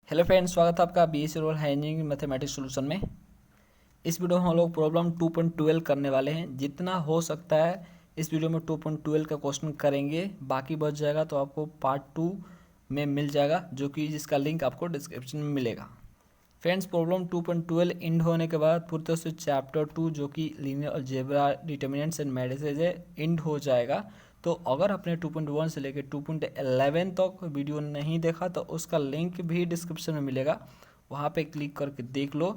Hello friends, स्वागत है आपका BSc rural engineering mathematics solution में। इस वीडियो में हम लोग प्रॉब्लम 2.12 करने वाले हैं। जितना हो सकता है इस वीडियो में 2.12 का क्वेश्चन करेंगे, बाकी बच जाएगा तो आपको पार्ट 2 में मिल जाएगा, जो कि जिसका लिंक आपको डिस्क्रिप्शन में मिलेगा। फ्रेंड्स, प्रॉब्लम 2.12 एंड होने के बाद पूरी तरह से चैप्टर 2 जो कि linear algebra, determinants and matrices है, एंड हो जाएगा। तो अगर आपने 2.1 से लेकर 2.11 तक वीडियो नहीं देखा तो उसका लिंक भी डिस्क्रिप्शन में मिलेगा, वहाँ पे क्लिक करके देख लो।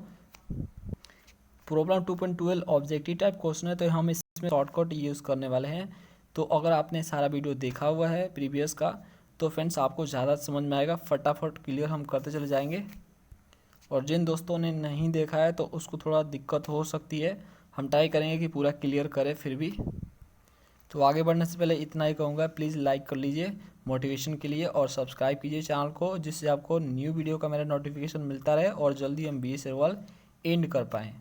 प्रॉब्लम 2.12 ऑब्जेक्टिव टाइप क्वेश्चन है, तो हम इसमें शॉर्टकट यूज़ करने वाले हैं। तो अगर आपने सारा वीडियो देखा हुआ है प्रीवियस का तो फ्रेंड्स आपको ज़्यादा समझ में आएगा, फटाफट क्लियर हम करते चले जाएंगे। और जिन दोस्तों ने नहीं देखा है तो उसको थोड़ा दिक्कत हो सकती है, हम ट्राई करेंगे कि पूरा क्लियर करें फिर भी। तो आगे बढ़ने से पहले इतना ही कहूँगा, प्लीज़ लाइक कर लीजिए मोटिवेशन के लिए और सब्सक्राइब कीजिए चैनल को, जिससे आपको न्यू वीडियो का मेरा नोटिफिकेशन मिलता रहे और जल्दी हम बीएससी रूरल एंड कर पाएँ।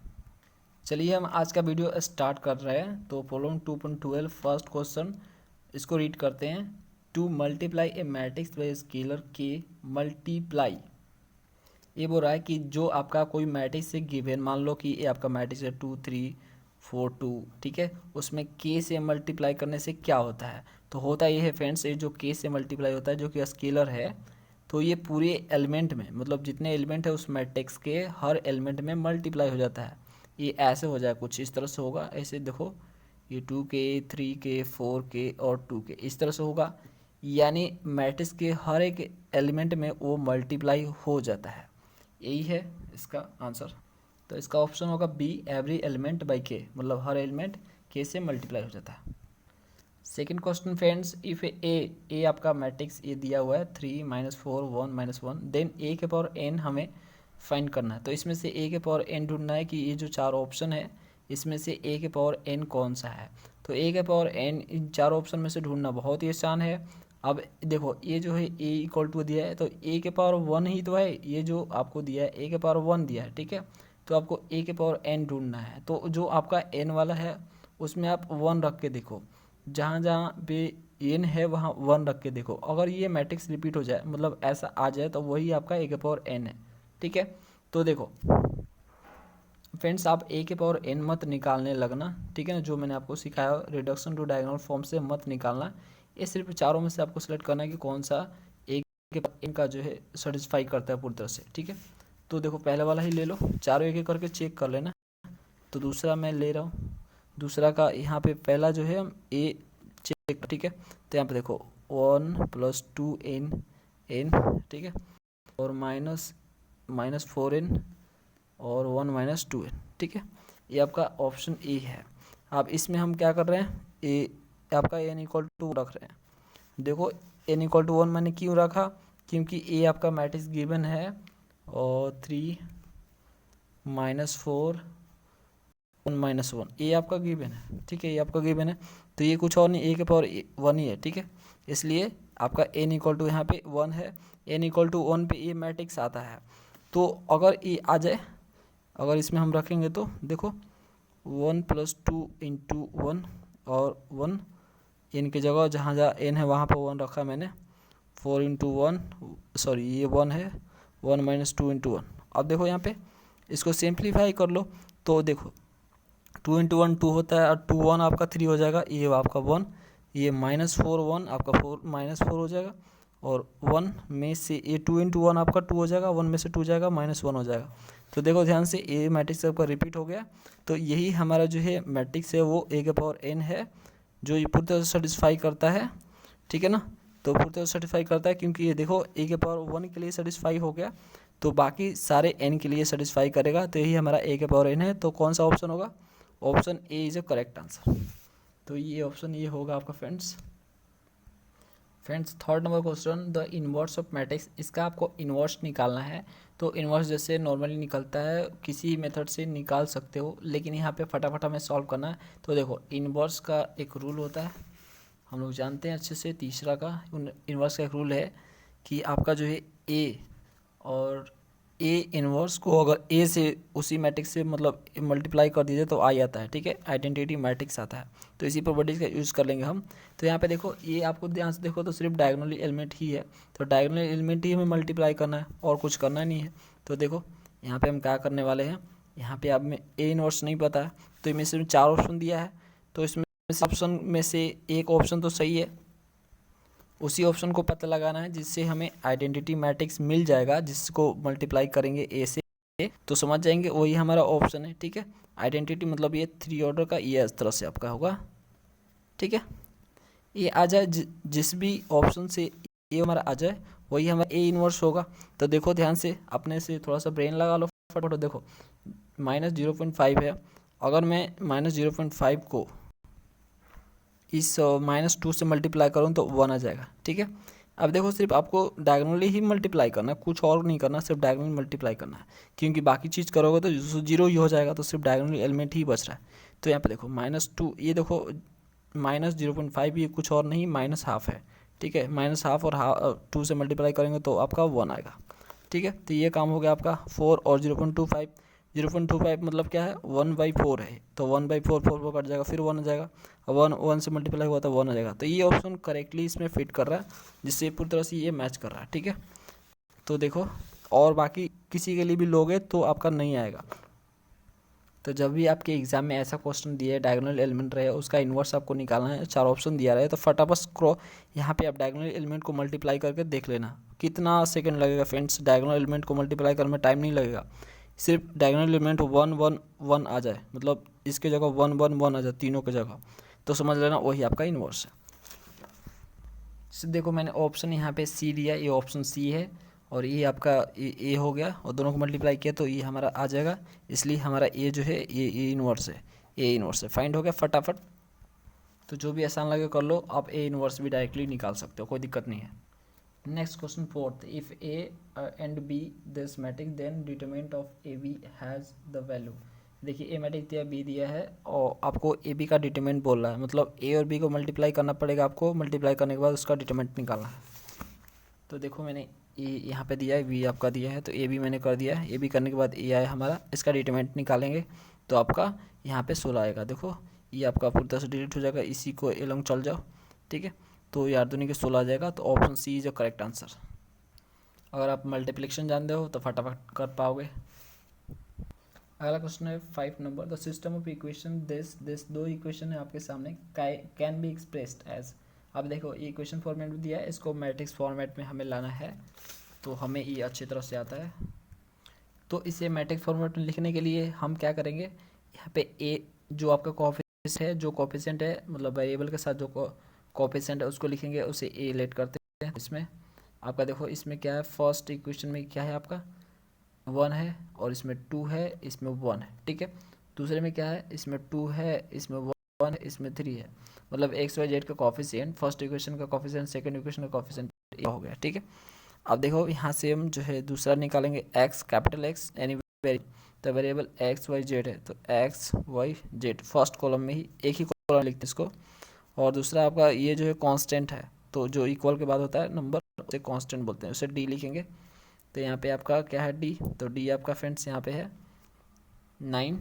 चलिए हम आज का वीडियो स्टार्ट कर रहे हैं। तो प्रॉब्लम 2.12 फर्स्ट क्वेश्चन, इसको रीड करते हैं। To multiply A matrix bye scalar के मल्टीप्लाई। ये बोल रहा है कि जो आपका कोई मैट्रिक्स से गिवन, मान लो कि ये आपका मैट्रिक्स है 2 3 4 2, ठीक है, उसमें के से मल्टीप्लाई करने से क्या होता है। तो होता ये है फ्रेंड्स, ये जो के से मल्टीप्लाई होता है जो कि स्केलर है, तो ये पूरे एलिमेंट में, मतलब जितने एलिमेंट है उस मैट्रिक्स के हर एलिमेंट में मल्टीप्लाई हो जाता है। ये ऐसे हो जाए, कुछ इस तरह से होगा। ऐसे देखो, ये 2k 3k 4k और 2k इस तरह से होगा, यानी मैट्रिक्स के हर एक एलिमेंट में वो मल्टीप्लाई हो जाता है। यही है इसका आंसर। तो इसका ऑप्शन होगा बी, एवरी एलिमेंट बाई के, मतलब हर एलिमेंट के से मल्टीप्लाई हो जाता है। सेकेंड क्वेश्चन फ्रेंड्स, इफ ए आपका मैट्रिक्स ये दिया हुआ है 3 -4 1 -1, देन ए के पावर एन हमें फाइंड करना है। तो इसमें से ए के पावर एन ढूंढना है कि ये जो चार ऑप्शन है इसमें से ए के पावर एन कौन सा है। तो ए के पावर एन इन चार ऑप्शन में से ढूंढना बहुत ही आसान है। अब देखो, ये जो है ए इक्वल टू दिया है तो ए के पावर 1 ही तो है, ये जो आपको दिया है ए के पावर 1 दिया है, ठीक है। तो आपको ए के पावर एन ढूंढना है। तो जो आपका एन वाला है उसमें आप 1 रख के देखो, जहाँ जहाँ पे एन है वहाँ 1 रख के देखो। अगर ये मैट्रिक्स रिपीट हो जाए, मतलब ऐसा आ जाए, तो वही आपका ए के पावर एन है, ठीक है। तो देखो फ्रेंड्स, आप ए के पावर एन मत निकालने लगना, ठीक है ना। जो मैंने आपको सिखाया रिडक्शन टू डायगोनल फॉर्म से मत निकालना। ये सिर्फ चारों में से आपको सेलेक्ट करना है कि कौन सा ए के पावर एन का जो है सेटिस्फाई करता है पूरी तरह से, ठीक है। तो देखो पहले वाला ही ले लो, चारों एक एक करके चेक कर लेना। तो दूसरा मैं ले रहा हूँ, दूसरा का यहाँ पे पहला जो है हम ए चेक, ठीक है। तो यहाँ पे देखो 1 + 2n n, ठीक है, और -4n और 1 - 2n, ठीक है। ये आपका ऑप्शन ए है। अब इसमें हम क्या कर रहे हैं, ए आपका n = 2 रख रहे हैं। देखो n = 1 मैंने क्यों रखा, क्योंकि ए आपका मैट्रिक्स गिवन है और 3 -4 1 - 1 ये आपका गिवन है, ठीक है, ये आपका गिवन है। तो ये कुछ और नहीं, ए के पावर 1 ही है, ठीक है। इसलिए आपका n = यहाँ पे 1 है, n = 1 पे ये मैट्रिक्स आता है। तो अगर ये आ जाए, अगर इसमें हम रखेंगे तो देखो 1 + 2 × 1 और 1, n की जगह जहाँ जहाँ n है वहाँ पर 1 रखा मैंने, 4 × 1, सॉरी ये 1 है, 1 - 2 × 1। अब देखो यहाँ पे इसको सिंप्लीफाई कर लो, तो देखो 2 × 1 2 होता है और 2 1 आपका 3 हो जाएगा, ये आपका 1, ये -4 1 आपका 4 -4 हो जाएगा, और 1 में से ये 2 × 1 आपका 2 हो जाएगा, 1 में से 2 जाएगा, -1 हो जाएगा। तो देखो ध्यान से, ए मैट्रिक्स आपका रिपीट हो गया। तो यही हमारा जो है मैट्रिक्स है वो ए के पावर एन है, जो ये पूरी तरह से सेटिस्फाई करता है, ठीक है ना। तो पूरी तरह से सेटिस्फाई करता है, क्योंकि ये देखो ए के पावर 1 के लिए सेटिस्फाई हो गया, तो बाकी सारे एन के लिए सेटिस्फाई करेगा। तो यही हमारा ए के पावर एन है। तो कौन सा ऑप्शन होगा, option A is a correct answer. तो ये ऑप्शन ये होगा आपका friends. Third number question, the inverse of matrix, इसका आपको इनवर्स निकालना है। तो इनवर्स जैसे नॉर्मली निकलता है, किसी मेथड से निकाल सकते हो, लेकिन यहाँ पे फटाफट हमें सॉल्व करना है। तो देखो इनवर्स का एक रूल होता है, हम लोग जानते हैं अच्छे से। तीसरा का इनवर्स का एक रूल है कि आपका जो है ए और ए इनवर्स को अगर ए से उसी मैट्रिक्स से मतलब मल्टीप्लाई कर दीजिए तो आ जाता है, ठीक है, आइडेंटिटी मैट्रिक्स आता है। तो इसी प्रॉपर्टीज़ का यूज़ कर लेंगे हम। तो यहाँ पे देखो ये आपको ध्यान से देखो तो सिर्फ डायगोनल एलिमेंट ही है, तो डायगोनल एलिमेंट ही हमें मल्टीप्लाई करना है और कुछ करना नहीं है। तो देखो यहाँ पे हम क्या करने वाले हैं, यहाँ पे आप में ए इनवर्स नहीं पता है तो इनमें से 4 ऑप्शन दिया है, तो इसमें ऑप्शन में से एक ऑप्शन तो सही है, उसी ऑप्शन को पता लगाना है जिससे हमें आइडेंटिटी मैट्रिक्स मिल जाएगा, जिसको मल्टीप्लाई करेंगे ए से तो समझ जाएंगे वही हमारा ऑप्शन है, ठीक है। आइडेंटिटी मतलब ये 3 ऑर्डर का, ये इस तरह से आपका होगा, ठीक है। ये आ जाए जिस भी ऑप्शन से ये हमारा आ जाए वही हमारा ए इनवर्स होगा। तो देखो ध्यान से, अपने से थोड़ा सा ब्रेन लगा लो फटाफट। देखो -0.5 है, अगर मैं -0.5 को इस -2 से मल्टीप्लाई करूँ तो 1 आ जाएगा, ठीक है। अब देखो सिर्फ आपको डायगोनली ही मल्टीप्लाई करना है, कुछ और नहीं करना, सिर्फ डायगोनली मल्टीप्लाई करना है, क्योंकि बाकी चीज़ करोगे तो 0 ही हो जाएगा, तो सिर्फ डायगोनली एलिमेंट ही बच रहा है। तो यहाँ पे देखो -2, ये देखो -0.5, ये कुछ और नहीं -12 है, ठीक है। -12 और 2 से मल्टीप्लाई करेंगे तो आपका 1 आएगा, ठीक है। तो ये काम हो गया आपका 4 और 0.25, 0.25 मतलब क्या है 1/4 है, तो 1/4 4 कट जाएगा, फिर 1 आ जाएगा, 1 से मल्टीप्लाई हुआ तो 1 आ जाएगा। तो ये ऑप्शन करेक्टली इसमें फिट कर रहा है, जिससे पूरी तरह से ये मैच कर रहा है, ठीक है। तो देखो और बाकी किसी के लिए भी लोगे तो आपका नहीं आएगा। तो जब भी आपके एग्जाम में ऐसा क्वेश्चन दिए डायगोनल एलिमेंट रहे, उसका इन्वर्स आपको निकालना है, 4 ऑप्शन दिया रहे, तो फटाफट यहाँ पे आप डायगोनल एलिमेंट को मल्टीप्लाई करके देख लेना, कितना सेकंड लगेगा फ्रेंड्स। डायगोनल एलिमेंट को मल्टीप्लाई करने में टाइम नहीं लगेगा, सिर्फ डायगोनल एलिमेंट 1 1 1 आ जाए, मतलब इसके जगह 1 1 1 आ जाए तीनों की जगह, तो समझ लेना वही आपका इन्वर्स है। देखो मैंने ऑप्शन यहाँ पे सी दिया, ये ऑप्शन सी है, और ये आपका ए हो गया, और दोनों को मल्टीप्लाई किया तो ये हमारा आ जाएगा, इसलिए हमारा ए जो है ये इन्वर्स है, ए इन्वर्स है। फाइंड हो गया फटाफट। तो जो भी आसान लगे कर लो, आप ए इन्वर्स भी डायरेक्टली निकाल सकते हो, कोई दिक्कत नहीं है। Next question 4th, if A and B this matrix then determinant of A B has the value. देखिए ए मैट्रिक्स दिया, बी दिया है, और आपको ए बी का डिटरमिनेंट बोल रहा है, मतलब ए और बी को मल्टीप्लाई करना पड़ेगा आपको, मल्टीप्लाई करने के बाद उसका डिटरमिनेंट निकालना है। तो देखो मैंने ए यहाँ पे दिया है, बी आपका दिया है, तो ए बी मैंने कर दिया है, ए बी करने के बाद ए आया हमारा, इसका डिटरमिनेंट निकालेंगे तो आपका यहाँ पे 16 आएगा। देखो ये आपका पूरी तरह से डिलीट हो जाएगा, इसी को एलोंग चल जाओ, ठीक है। तो यार दुनी के 16 आ जाएगा, तो option C is a correct answer. अगर आप मल्टीप्लिकेशन जानते हो तो फटाफट कर पाओगे। अगला क्वेश्चन है 5 number, the system of equation this दो इक्वेशन है आपके सामने, कैन बी एक्सप्रेस्ड एज। अब देखो ये इक्वेशन फॉर्मेट में दिया है, इसको मैट्रिक्स फॉर्मेट में हमें लाना है, तो हमें ये अच्छी तरह से आता है। तो इसे मैट्रिक्स फॉर्मेट में लिखने के लिए हम क्या करेंगे, यहाँ पे ए जो आपका कोएफिशिएंट है, जो कोएफिशिएंट है मतलब वेरिएबल के साथ जो कोएफिशिएंट है उसको लिखेंगे, उसे ए लेट करते हैं। इसमें आपका देखो इसमें क्या है, फर्स्ट इक्वेशन में क्या है आपका 1 है, और इसमें 2 है, इसमें 1 है, ठीक है। दूसरे में क्या है, इसमें 2 है, इसमें 1 है, इसमें 3 है, मतलब एक्स वाई जेड का कोएफिशिएंट, फर्स्ट इक्वेशन का कोएफिशिएंट, सेकंड इक्वेशन का कोएफिशिएंट हो गया, ठीक है। अब देखो यहाँ से हम जो है दूसरा निकालेंगे एक्स, कैपिटल एक्स यानी तो वेरिएबल एक्स वाई जेड है, तो X Y Z first column में ही एक ही कॉलम लिखते हैं इसको, और दूसरा आपका ये जो है कांस्टेंट है, तो जो इक्वल के बाद होता है नंबर उसे कांस्टेंट बोलते हैं, उसे डी लिखेंगे। तो यहाँ पे आपका क्या है डी, तो डी आपका फ्रेंड्स यहाँ पे है 9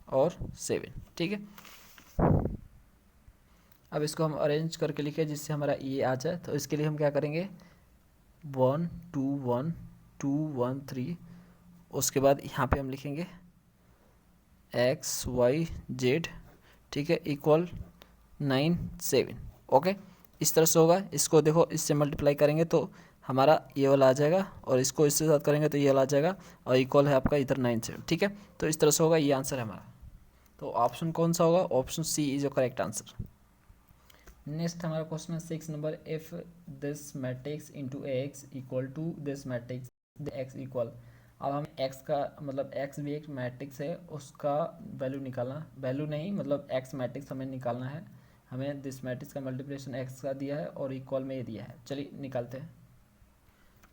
और 7, ठीक है। अब इसको हम अरेंज करके लिखे जिससे हमारा ये आ जाए, तो इसके लिए हम क्या करेंगे 1 2 1 2 1 3, उसके बाद यहाँ पे हम लिखेंगे एक्स वाई जेड, ठीक है, इक्वल 9 7, ओके। इस तरह से होगा, इसको देखो इससे मल्टीप्लाई करेंगे तो हमारा ये वाला आ जाएगा, और इसको इससे साथ करेंगे तो ये वाला आ जाएगा, और इक्वल है आपका इधर 9 7, ठीक है। तो इस तरह से होगा, ये आंसर है हमारा। तो ऑप्शन कौन सा होगा, option C is a correct answer. Next हमारा क्वेश्चन है 6 number, if this matrix into X equal to this matrix the X equal. अब हम एक्स का मतलब एक्स भी एक मैट्रिक्स है, उसका वैल्यू निकालना, वैल्यू नहीं मतलब एक्स मैट्रिक्स हमें निकालना है। हमें दिस मैट्रिक्स का मल्टीप्लिकेशन एक्स का दिया है और इक्वल में ये दिया है, चलिए निकालते हैं।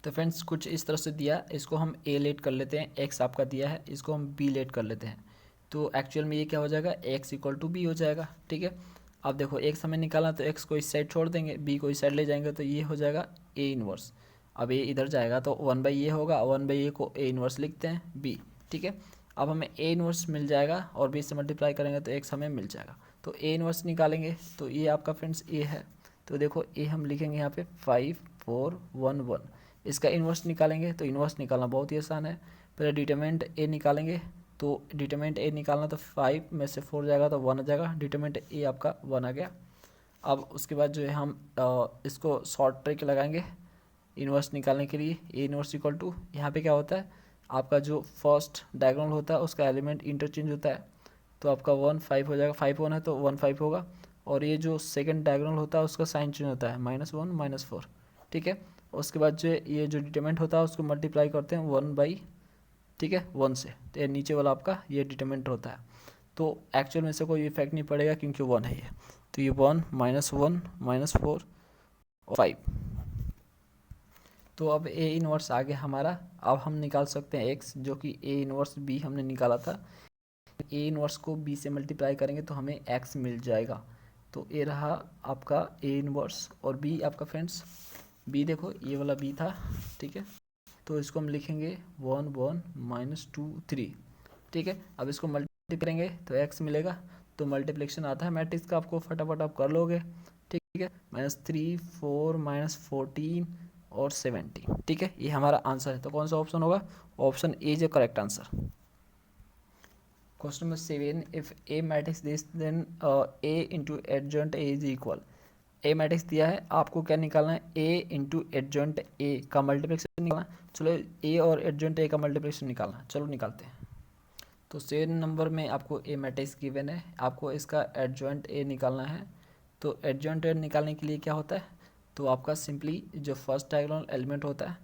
तो फ्रेंड्स कुछ इस तरह से दिया, इसको हम ए लेट कर लेते हैं, एक्स आपका दिया है, इसको हम बी लेट कर लेते हैं, तो एक्चुअल में ये क्या हो जाएगा एक्स इक्वल टू बी हो जाएगा, ठीक है। अब देखो एक्स हमें निकालना, तो एक्स को इस साइड छोड़ देंगे, बी को इस साइड ले जाएंगे, तो ये हो जाएगा ए इनवर्स। अब ए इधर जाएगा तो 1/a होगा, 1/a को ए इन्वर्स लिखते हैं बी, ठीक है। अब हमें ए इन्वर्स मिल जाएगा और बी से मल्टीप्लाई करेंगे तो एक्स हमें मिल जाएगा। तो ए इन्वर्स निकालेंगे तो ये आपका फ्रेंड्स ए है, तो देखो ए हम लिखेंगे यहाँ पे 5 4 1 1। इसका इन्वर्स निकालेंगे तो इन्वर्स निकालना बहुत ही आसान है। पहले डिटरमिनेंट ए निकालेंगे, तो डिटरमिनेंट ए निकालना तो 5 में से 4 जाएगा तो 1 आ जाएगा, डिटरमिनेंट ए आपका 1 आ गया। अब उसके बाद जो है हम इसको शॉर्ट ट्रिक लगाएंगे इन्वर्स निकालने के लिए। ए इन्वर्स इक्वल टू, यहाँ पे क्या होता है आपका जो फर्स्ट डायगोनल होता है उसका एलिमेंट इंटरचेंज होता है, तो आपका 1 5 हो जाएगा, 5 1 है तो 1 5 होगा। और ये जो सेकंड डायगोनल होता है उसका साइन चेंज होता है, -1 -4, ठीक है। उसके बाद जो ये जो डिटरमिनेंट होता है उसको मल्टीप्लाई करते हैं 1/, ठीक है, 1 से, तो ये नीचे वाला आपका ये डिटरमिनेंट होता है। तो एक्चुअल में से कोई इफेक्ट नहीं पड़ेगा क्योंकि 1 है ये, तो ये 1 -1 -4 और 5। तो अब ए इन्वर्स आ गया हमारा। अब हम निकाल सकते हैं एक्स, जो कि ए इन्वर्स बी हमने निकाला था। ए इन्वर्स को बी से मल्टीप्लाई करेंगे तो हमें एक्स मिल जाएगा। तो ए रहा आपका ए इन्वर्स और बी आपका फ्रेंड्स, बी देखो ये वाला बी था, ठीक है। तो इसको हम लिखेंगे 1 1 -2 3, ठीक है। अब इसको मल्टीप्लाई करेंगे तो एक्स मिलेगा, तो मल्टीप्लिकेशन आता है मैट्रिक्स का, आपको फटाफट आप कर लोगे, ठीक है। -3 4 -14 और 17, ठीक है। ये हमारा आंसर है। तो कौन सा ऑप्शन होगा? Option A is correct answer. Question number 7, if A matrix this then A into adjoint A is equal. A matrix दिया है, आपको क्या निकालना है? ए इंटू एडजॉइंट ए का मल्टीप्लिकेशन निकालना है। चलो ए और एडजॉइंट ए का मल्टीप्लिकेशन निकालना है, चलो निकालते हैं। तो 7 नंबर में आपको ए मैट्रिक्स गिवन है, आपको इसका एडजॉइंट ए निकालना है। तो एडजॉइंट ए निकालने के लिए क्या होता है? तो आपका सिंपली जो फर्स्ट डायगोनल एलिमेंट होता है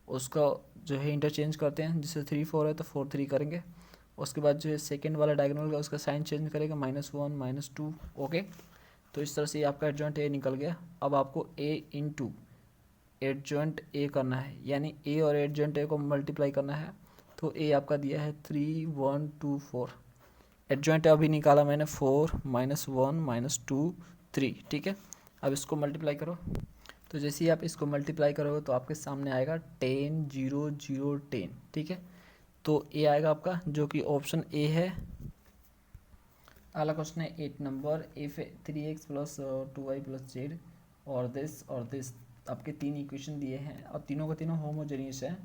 उसको जो है इंटरचेंज करते हैं, जिससे 3 4 है तो 4 3 करेंगे। उसके बाद जो है सेकेंड वाला डायगोनल का उसका साइन चेंज करेगा, -1 -2, ओके। तो इस तरह से आपका एडजॉइंट ए निकल गया। अब आपको ए इंटू एडजॉइंट ए करना है, यानी ए और एडजॉइंट ए को मल्टीप्लाई करना है। तो ए आपका दिया है 3 1 2 4, एडजॉइंट अभी निकाला मैंने 4 -1 -2 3, ठीक है। अब इसको मल्टीप्लाई करो, तो जैसे ही आप इसको मल्टीप्लाई करोगे तो आपके सामने आएगा 10 0 0 10, ठीक है। तो ए आएगा आपका, जो कि ऑप्शन ए है। अगला क्वेश्चन है 8 number, if 3x + 2y + z और दिस आपके 3 इक्वेशन दिए हैं और तीनों के तीनों होमोजेनियस हैं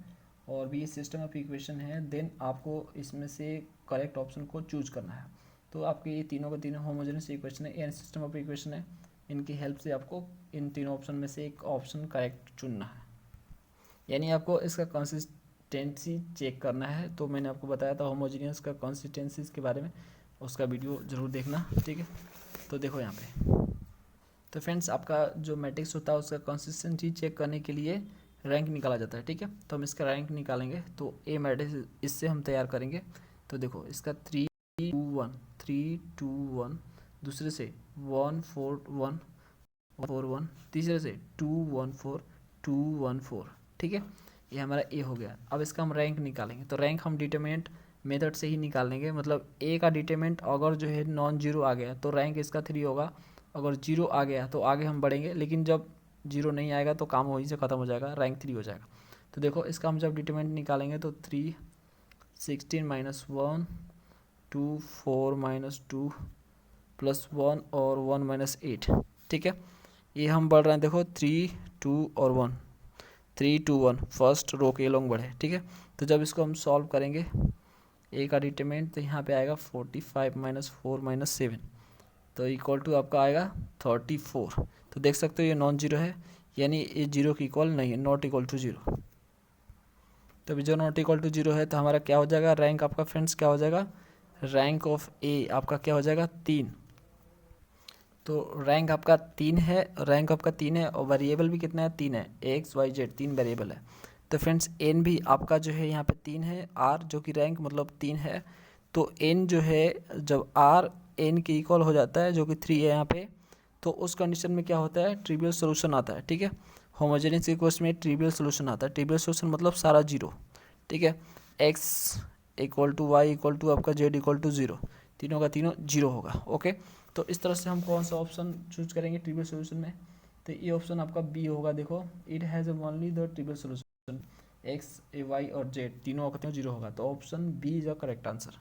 और भी ये सिस्टम ऑफ इक्वेशन है, देन आपको इसमें से करेक्ट ऑप्शन को चूज करना है। तो आपके ये तीनों के तीनों होमोजेनियस इक्वेशन है, सिस्टम ऑफ इक्वेशन है, इनकी हेल्प से आपको इन तीनों ऑप्शन में से एक ऑप्शन करेक्ट चुनना है, यानी आपको इसका कंसिस्टेंसी चेक करना है। तो मैंने आपको बताया था होमोजेनियस का कंसिस्टेंसीज के बारे में, उसका वीडियो ज़रूर देखना, ठीक है। तो देखो यहाँ पे, तो फ्रेंड्स आपका जो मैट्रिक्स होता है उसका कंसिस्टेंसी चेक करने के लिए रैंक निकाला जाता है, ठीक है। तो हम इसका रैंक निकालेंगे, तो ए मैट्रिक्स इससे हम तैयार करेंगे। तो देखो इसका 3 2 1 3 2 1, दूसरे से 1 4 1 4 1, तीसरे से 2 1 4 2 1 4, ठीक है। ये हमारा ए हो गया। अब इसका हम रैंक निकालेंगे, तो रैंक हम डिटरमिनेंट मेथड से ही निकालेंगे, मतलब ए का डिटरमिनेंट अगर जो है नॉन जीरो आ गया तो रैंक इसका 3 होगा, अगर जीरो आ गया तो आगे हम बढ़ेंगे, लेकिन जब जीरो नहीं आएगा तो काम वहीं से ख़त्म हो जाएगा, रैंक 3 हो जाएगा। तो देखो इसका हम जब डिटरमिनेंट निकालेंगे तो 3 16 -1 2 4 -2 +1 और 1 -8, ठीक है। ये हम बढ़ रहे हैं, देखो 3 2 और 1, 3 2 1 फर्स्ट रो के लॉन्ग बढ़े, ठीक है। तो जब इसको हम सॉल्व करेंगे ए का डिटरमिनेंट, तो यहाँ पे आएगा 45 -4 -7, तो इक्वल टू आपका आएगा 34। तो देख सकते हो ये नॉन जीरो है, यानी ये जीरो की इक्वल नहीं है, नॉट इक्वल टू जीरो। तो अभी जो नॉट इक्वल टू जीरो है तो हमारा क्या हो जाएगा? रैंक आपका फ्रेंड्स क्या हो जाएगा? रैंक ऑफ ए आपका क्या हो जाएगा? 3। तो रैंक आपका 3 है, रैंक आपका 3 है और वेरिएबल भी कितना है? 3 है, एक्स वाई जेड 3 वेरिएबल है। तो फ्रेंड्स एन भी आपका जो है यहाँ पे 3 है, आर जो कि रैंक मतलब 3 है। तो एन जो है जब आर एन के इक्वल हो जाता है, जो कि 3 है यहाँ पे, तो उस कंडीशन में क्या होता है? ट्रिवियल सोल्यूशन आता है, ठीक है। होमोजेनियस इक्वेशन में ट्रिवियल सोल्यूशन आता है, ट्रिवियल सोल्यूशन मतलब सारा जीरो, ठीक है। X equal to Y equal to आपका जेड इक्वल टू जीरो, तीनों का तीनों जीरो होगा, ओके। तो इस तरह से हम कौन सा ऑप्शन चूज करेंगे ट्रिवियल सोल्यूशन में? तो ये ऑप्शन आपका बी होगा। देखो it has only the triple solution X A Y और जेड तीनों का जीरो होगा, तो option B is the correct answer.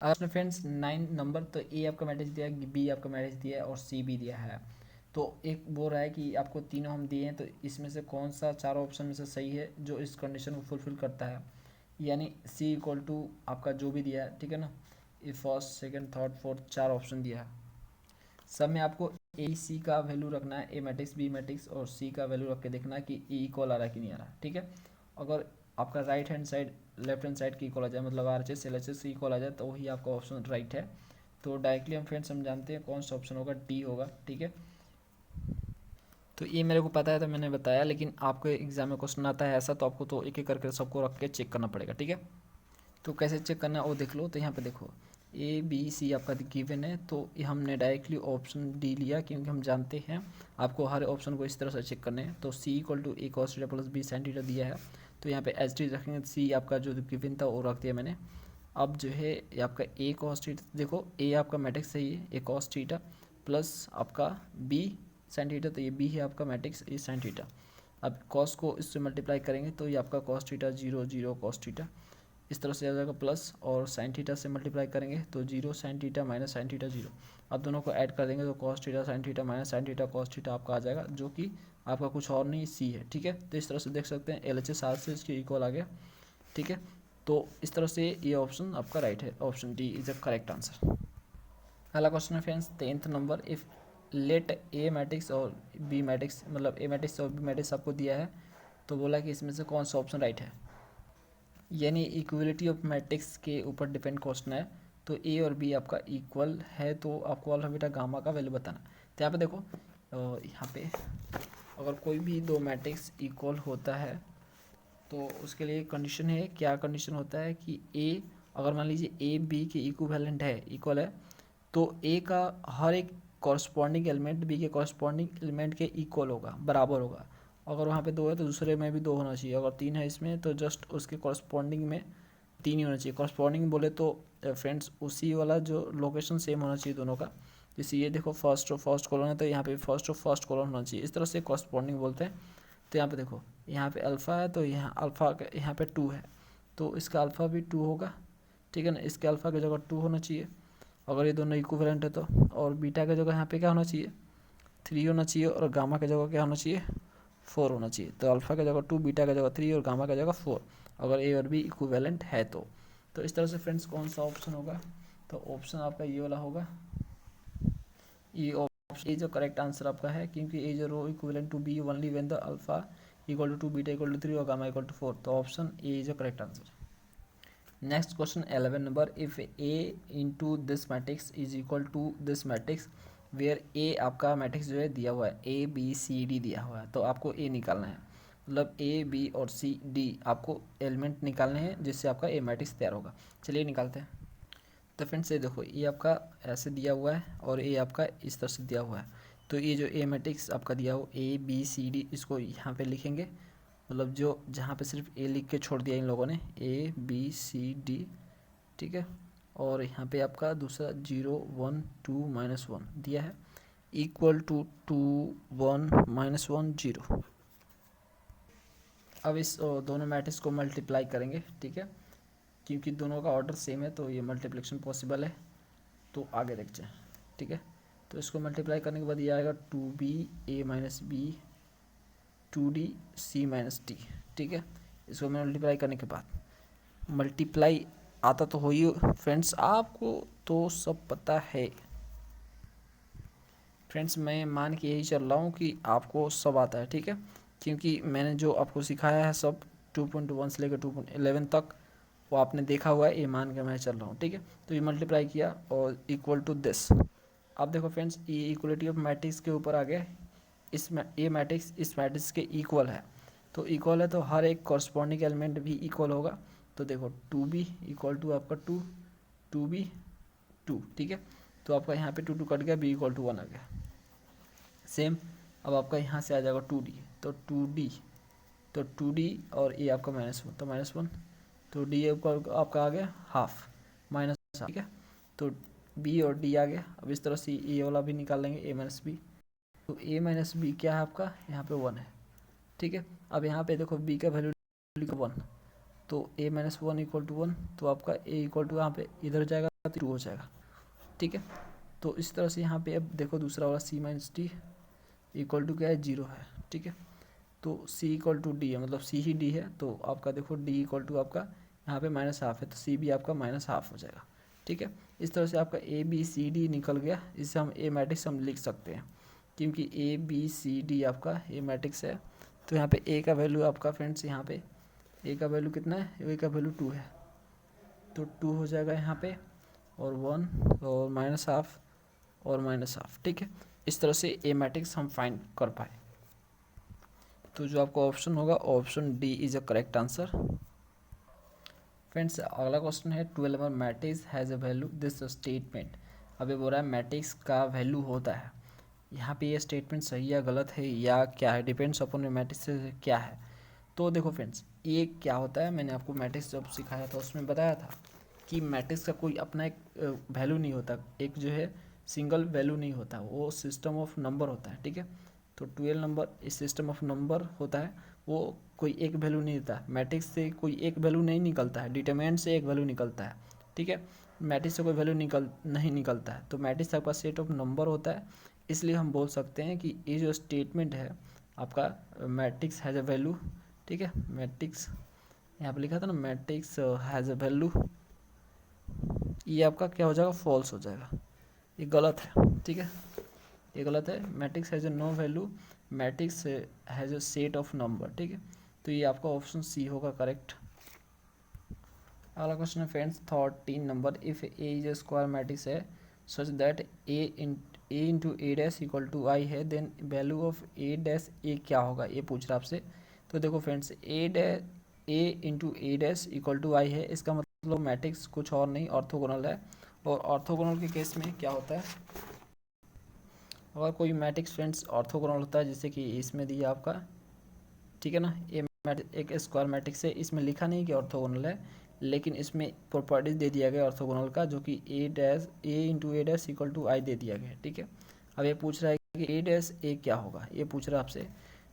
आपने फ्रेंड्स 9 नंबर, तो ए आपका मैट्रिक्स दिया है, बी आपका मैट्रिक्स दिया है और सी भी दिया है। तो एक बोल रहा है कि आपको तीनों हम दिए हैं, तो इसमें से कौन सा चारों ऑप्शन में से सही है जो इस कंडीशन को फुलफिल करता है, यानी सी इक्वल टू आपका जो भी दिया है, ठीक है ना। ये फर्स्ट सेकंड थर्ड फोर्थ चार ऑप्शन दिया है, सब में आपको ए सी का वैल्यू रखना है, ए मैट्रिक्स बी मैट्रिक्स और सी का वैल्यू रख के देखना है कि ए इक्वल आ रहा है कि नहीं आ रहा है, ठीक है। अगर आपका right hand side left hand side की इक्वल आ जाए, मतलब R H S L H S equal आ जाए, तो वही आपका ऑप्शन राइट है। तो डायरेक्टली हम फ्रेंड्स हम जानते हैं कौन सा ऑप्शन होगा, डी होगा, ठीक है। तो ये मेरे को पता है तो मैंने बताया, लेकिन आपको एग्जाम में क्वेश्चन आता है ऐसा, तो आपको तो एक एक करके सबको रख के चेक करना पड़ेगा, ठीक है। तो कैसे चेक करना है वो देख लो। तो यहाँ पे देखो ए बी सी आपका गिवन है, तो हमने डायरेक्टली ऑप्शन डी लिया, क्योंकि हम जानते हैं आपको हर ऑप्शन को इस तरह से चेक करने हैं। तो C equal to A cos theta plus B sine theta दिया है, तो यहाँ पे एच डी रखेंगे, सी आपका जो गिवन था वो रख दिया मैंने। अब जो है ये आपका ए कॉस थीटा, देखो ए आपका मैट्रिक्स सही है, ए कॉस थीटा प्लस आपका बी साइन थीटा, तो ये बी है आपका मैट्रिक्स, ए साइन थीटा। अब कॉस को इससे मल्टीप्लाई करेंगे तो ये आपका cos theta zero zero cos theta इस तरह से आ जाएगा, प्लस और साइन थीटा से मल्टीप्लाई करेंगे तो zero sine theta minus sine theta zero. अब दोनों को ऐड कर देंगे तो cos theta sine theta minus sine theta cos theta आपका आ जाएगा, जो कि आपका कुछ और नहीं सी है, ठीक है। तो इस तरह से देख सकते हैं एल एच एस आर से इसके इक्वल आ गया, ठीक है। तो इस तरह से ये ऑप्शन आपका राइट है, option D is the correct answer. अगला क्वेश्चन है friends 10th number, if late A matrix और बी मैट्रिक्स, मतलब ए मैट्रिक्स और बी मैट्रिक्स आपको दिया है, तो बोला कि इसमें से कौन सा ऑप्शन राइट है, यानी इक्वलिटी ऑफ मैट्रिक्स के ऊपर डिपेंड क्वेश्चन है। तो ए और बी आपका इक्वल है, तो आपको अल्फा बीटा गामा का वैल्यू बताना। तो यहाँ पे देखो यहाँ पे अगर कोई भी दो मैट्रिक्स इक्वल होता है तो उसके लिए कंडीशन है, क्या कंडीशन होता है कि ए, अगर मान लीजिए ए बी के इक्विवेलेंट है, इक्वल है, तो ए का हर एक कॉरस्पॉन्डिंग एलिमेंट बी के कॉरस्पॉन्डिंग एलिमेंट के इक्वल होगा, बराबर होगा। अगर वहाँ पे दो है तो दूसरे में भी दो होना चाहिए, अगर तीन है इसमें तो जस्ट उसके कॉरस्पॉन्डिंग में तीन ही होना चाहिए। कॉरस्पॉन्डिंग बोले तो फ्रेंड्स उसी वाला जो लोकेशन सेम होना चाहिए दोनों का। जैसे ये देखो फर्स्ट कॉलम है, तो यहाँ पे फर्स्ट कॉलम होना चाहिए, इस तरह से कॉरस्पॉन्डिंग बोलते हैं। तो यहाँ पे देखो यहाँ पे अल्फ़ा है, तो यहाँ अल्फ़ा यहाँ पे टू है, तो इसका अल्फ़ा भी टू होगा, ठीक है ना। इसके अल्फ़ा की जगह टू होना चाहिए अगर ये दोनों इक्विवेलेंट है तो, और बीटा की जगह यहाँ पे क्या होना चाहिए, थ्री होना चाहिए, और गामा की जगह क्या होना चाहिए, फोर होना चाहिए। तो अल्फ़ा की जगह टू, बीटा की जगह थ्री और गामा की जगह फोर, अगर ए और बी इक्विवेलेंट है तो इस तरह से फ्रेंड्स कौन सा ऑप्शन होगा, तो ऑप्शन आपका ये वाला होगा, ये ऑप्शन ये जो करेक्ट आंसर आपका है, क्योंकि ए जो row equivalent to B only when the alpha equal to two, beta equal to three और गामा इक्वल टू फोर, तो option A is the correct answer. Next question 11 number, if A into this matrix is equal to this matrix where A आपका matrix जो है दिया हुआ है A B C D दिया हुआ है, तो आपको ए निकालना है, मतलब ए बी और सी डी आपको एलिमेंट निकालने हैं जिससे आपका ए मैट्रिक्स तैयार होगा। चलिए निकालते हैं। तो फ्रेंड्स ये देखो ये आपका ऐसे दिया हुआ है और ए आपका इस तरह से दिया हुआ है, तो ये जो ए मैट्रिक्स आपका दिया हो ए बी सी डी, इसको यहाँ पे लिखेंगे, मतलब जो जहाँ पे सिर्फ ए लिख के छोड़ दिया इन लोगों ने, ए बी सी डी, ठीक है। और यहाँ पे आपका दूसरा 0 1 2 -1 दिया है, इक्वल टू 2 1 -1 0। अब इस दोनों मैट्रिक्स को मल्टीप्लाई करेंगे, ठीक है, क्योंकि दोनों का ऑर्डर सेम है तो ये मल्टीप्लिकेशन पॉसिबल है। तो आगे देखते हैं, ठीक है। तो इसको मल्टीप्लाई करने के बाद ये आएगा 2b a minus B 2d c minus D, ठीक है। इसको मल्टीप्लाई करने के बाद मल्टीप्लाई आता तो हो ही फ्रेंड्स, आपको तो सब पता है फ्रेंड्स, मैं मान के यही चल रहा हूँ कि आपको सब आता है, ठीक है, क्योंकि मैंने जो आपको सिखाया है सब 2.1 से लेकर 2.11 तक वो आपने देखा हुआ है, ये मान के मैं चल रहा हूँ, ठीक है। तो ये मल्टीप्लाई किया और इक्वल टू दिस। अब देखो फ्रेंड्स ये इक्वलिटी ऑफ मैट्रिक्स के ऊपर आ गया, ये मैट्रिक्स इस मैट्रिक्स के इक्वल है, तो इक्वल है तो हर एक कॉरस्पॉन्डिंग एलिमेंट भी इक्वल होगा। तो देखो 2b इक्वल टू आपका 2b 2, ठीक है। तो आपका यहाँ पे 2 2 कट गया, b इक्वल टू 1 आ गया सेम। अब आपका यहाँ से आ जाएगा 2d, तो 2d और ये आपका -1, तो -1, तो d आपका आ गया हाफ माइनस, ठीक है। तो b और d आ गया। अब इस तरह से ये वाला भी निकाल लेंगे a माइनस बी, तो ए माइनस बी क्या है आपका, यहाँ पे 1 है, ठीक है। अब यहाँ पे देखो बी का वैल्यू लिखो 1, तो ए माइनस 1 इक्वल टू 1, तो आपका ए इक्वल टू यहाँ पे इधर जाएगा तो 2 हो जाएगा, ठीक है। तो इस तरह से यहाँ पे अब देखो दूसरा वाला सी माइनस डी इक्वल टू क्या है, 0 है, ठीक है। तो सी इक्वल टू डी है, मतलब सी ही डी है, तो आपका देखो डी इक्वल टू आपका यहाँ पे माइनस हाफ है, तो सी भी आपका माइनस हाफ हो जाएगा, ठीक है। इस तरह से आपका ए बी सी डी निकल गया, इससे हम ए मैट्रिक्स हम लिख सकते हैं, क्योंकि ए बी सी डी आपका ए मैट्रिक्स है। तो यहाँ पे ए का वैल्यू आपका फ्रेंड्स, यहाँ पे ए का वैल्यू कितना है, ए का वैल्यू 2 है, तो 2 हो जाएगा यहाँ पे, और 1 और माइनस हाफ और माइनस हाफ, ठीक है। इस तरह से ए मैट्रिक्स हम फाइंड कर पाए। तो जो आपका ऑप्शन होगा, option D is a correct answer. Friends अगला क्वेश्चन है 12 number, matrix has a value this statement. अब ये बोल रहा है मैट्रिक्स का वैल्यू होता है, यहाँ पे ये स्टेटमेंट सही या गलत है या क्या है, डिपेंड्स अपॉन मैट्रिक्स से क्या है। तो देखो फ्रेंड्स ये क्या होता है, मैंने आपको मैट्रिक्स जब सिखाया था उसमें बताया था कि मैट्रिक्स का कोई अपना एक वैल्यू नहीं होता, एक जो है सिंगल वैल्यू नहीं होता, वो सिस्टम ऑफ नंबर होता है, ठीक है। तो 12 नंबर इस सिस्टम ऑफ नंबर होता है, वो कोई एक वैल्यू नहीं देता, मैट्रिक्स से कोई एक वैल्यू नहीं निकलता है, डिटरमिनेंट से एक वैल्यू निकलता है, ठीक है। मैट्रिक्स से कोई वैल्यू नहीं निकलता है, तो मैट्रिक्स आपका सेट ऑफ नंबर होता है। इसलिए हम बोल सकते हैं कि ये जो स्टेटमेंट है आपका मैट्रिक्स हैज़ अ वैल्यू, ठीक है। मैट्रिक्स यहाँ पे लिखा था ना, मैट्रिक्स हैज़ अ वैल्यू, ये आपका क्या हो जाएगा, फॉल्स हो जाएगा, ये गलत है, ठीक है, ये गलत है। Matrix has a no value, matrix has a set of number, ठीक है। तो ये आपका ऑप्शन सी होगा करेक्ट। अगला क्वेश्चन है friends 13 number, if A is a square matrix है such that A into A dash equal to I है, then value of A dash A क्या होगा, ये पूछ रहा है आपसे। तो देखो friends A into A dash equal to I है, इसका मतलब मैट्रिक्स कुछ और नहीं ऑर्थोगोनल है। और ऑर्थोगोनल के केस में क्या होता है, अगर कोई मैट्रिक्स फ्रेंड्स ऑर्थोगोनल होता है, जैसे कि इसमें दिया आपका, ठीक है ना, ये एक स्क्वायर मैट्रिक्स है, इसमें लिखा नहीं कि ऑर्थोगोनल है, लेकिन इसमें प्रॉपर्टीज दे दिया गया ऑर्थोगोनल का, जो कि A into A dash equal to I दे दिया गया है, ठीक है। अब ये पूछ रहा है कि ए डैश ए क्या होगा, ये पूछ रहा है आपसे।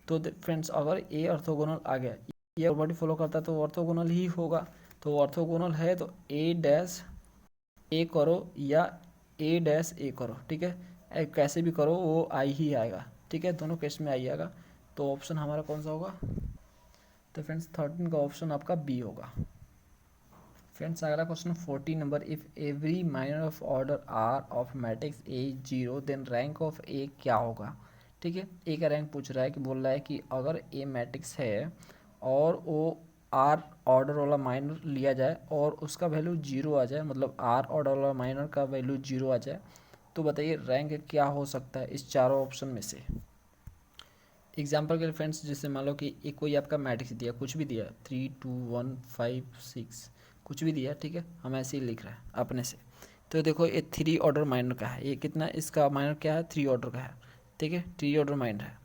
तो फ्रेंड्स अगर ए ऑर्थोगोनल आ गया, ये प्रॉपर्टी फॉलो करता है तो ऑर्थोगोनल ही होगा। तो ऑर्थोगोनल है तो ए डैश ए करो या ए डैश ए करो, ठीक है, कैसे भी करो वो आई ही आएगा, ठीक है, दोनों केस में आई आएगा। तो ऑप्शन हमारा कौन सा होगा, तो फ्रेंड्स 13 का ऑप्शन आपका बी होगा। फ्रेंड्स अगला question 14 number, if every minor of order R of matrix A 0 then rank of A क्या होगा, ठीक है। ए का रैंक पूछ रहा है, कि बोल रहा है कि अगर ए मैट्रिक्स है और वो आर ऑर्डर वाला माइनर लिया जाए और उसका वैल्यू 0 आ जाए, मतलब आर ऑर्डर वाला माइनर का वैल्यू 0 आ जाए, तो बताइए रैंक क्या हो सकता है इस चारों ऑप्शन में से। एग्जाम्पल के लिए फ्रेंड्स, जैसे मान लो कि एक कोई आपका मैट्रिक्स दिया, कुछ भी दिया 3 2 1 5 6 कुछ भी दिया, ठीक है, हम ऐसे ही लिख रहे हैं अपने से। तो देखो ये 3 ऑर्डर माइनर का है, ये कितना, इसका माइनर क्या है, 3 ऑर्डर का है, ठीक है, 3 ऑर्डर माइनर है,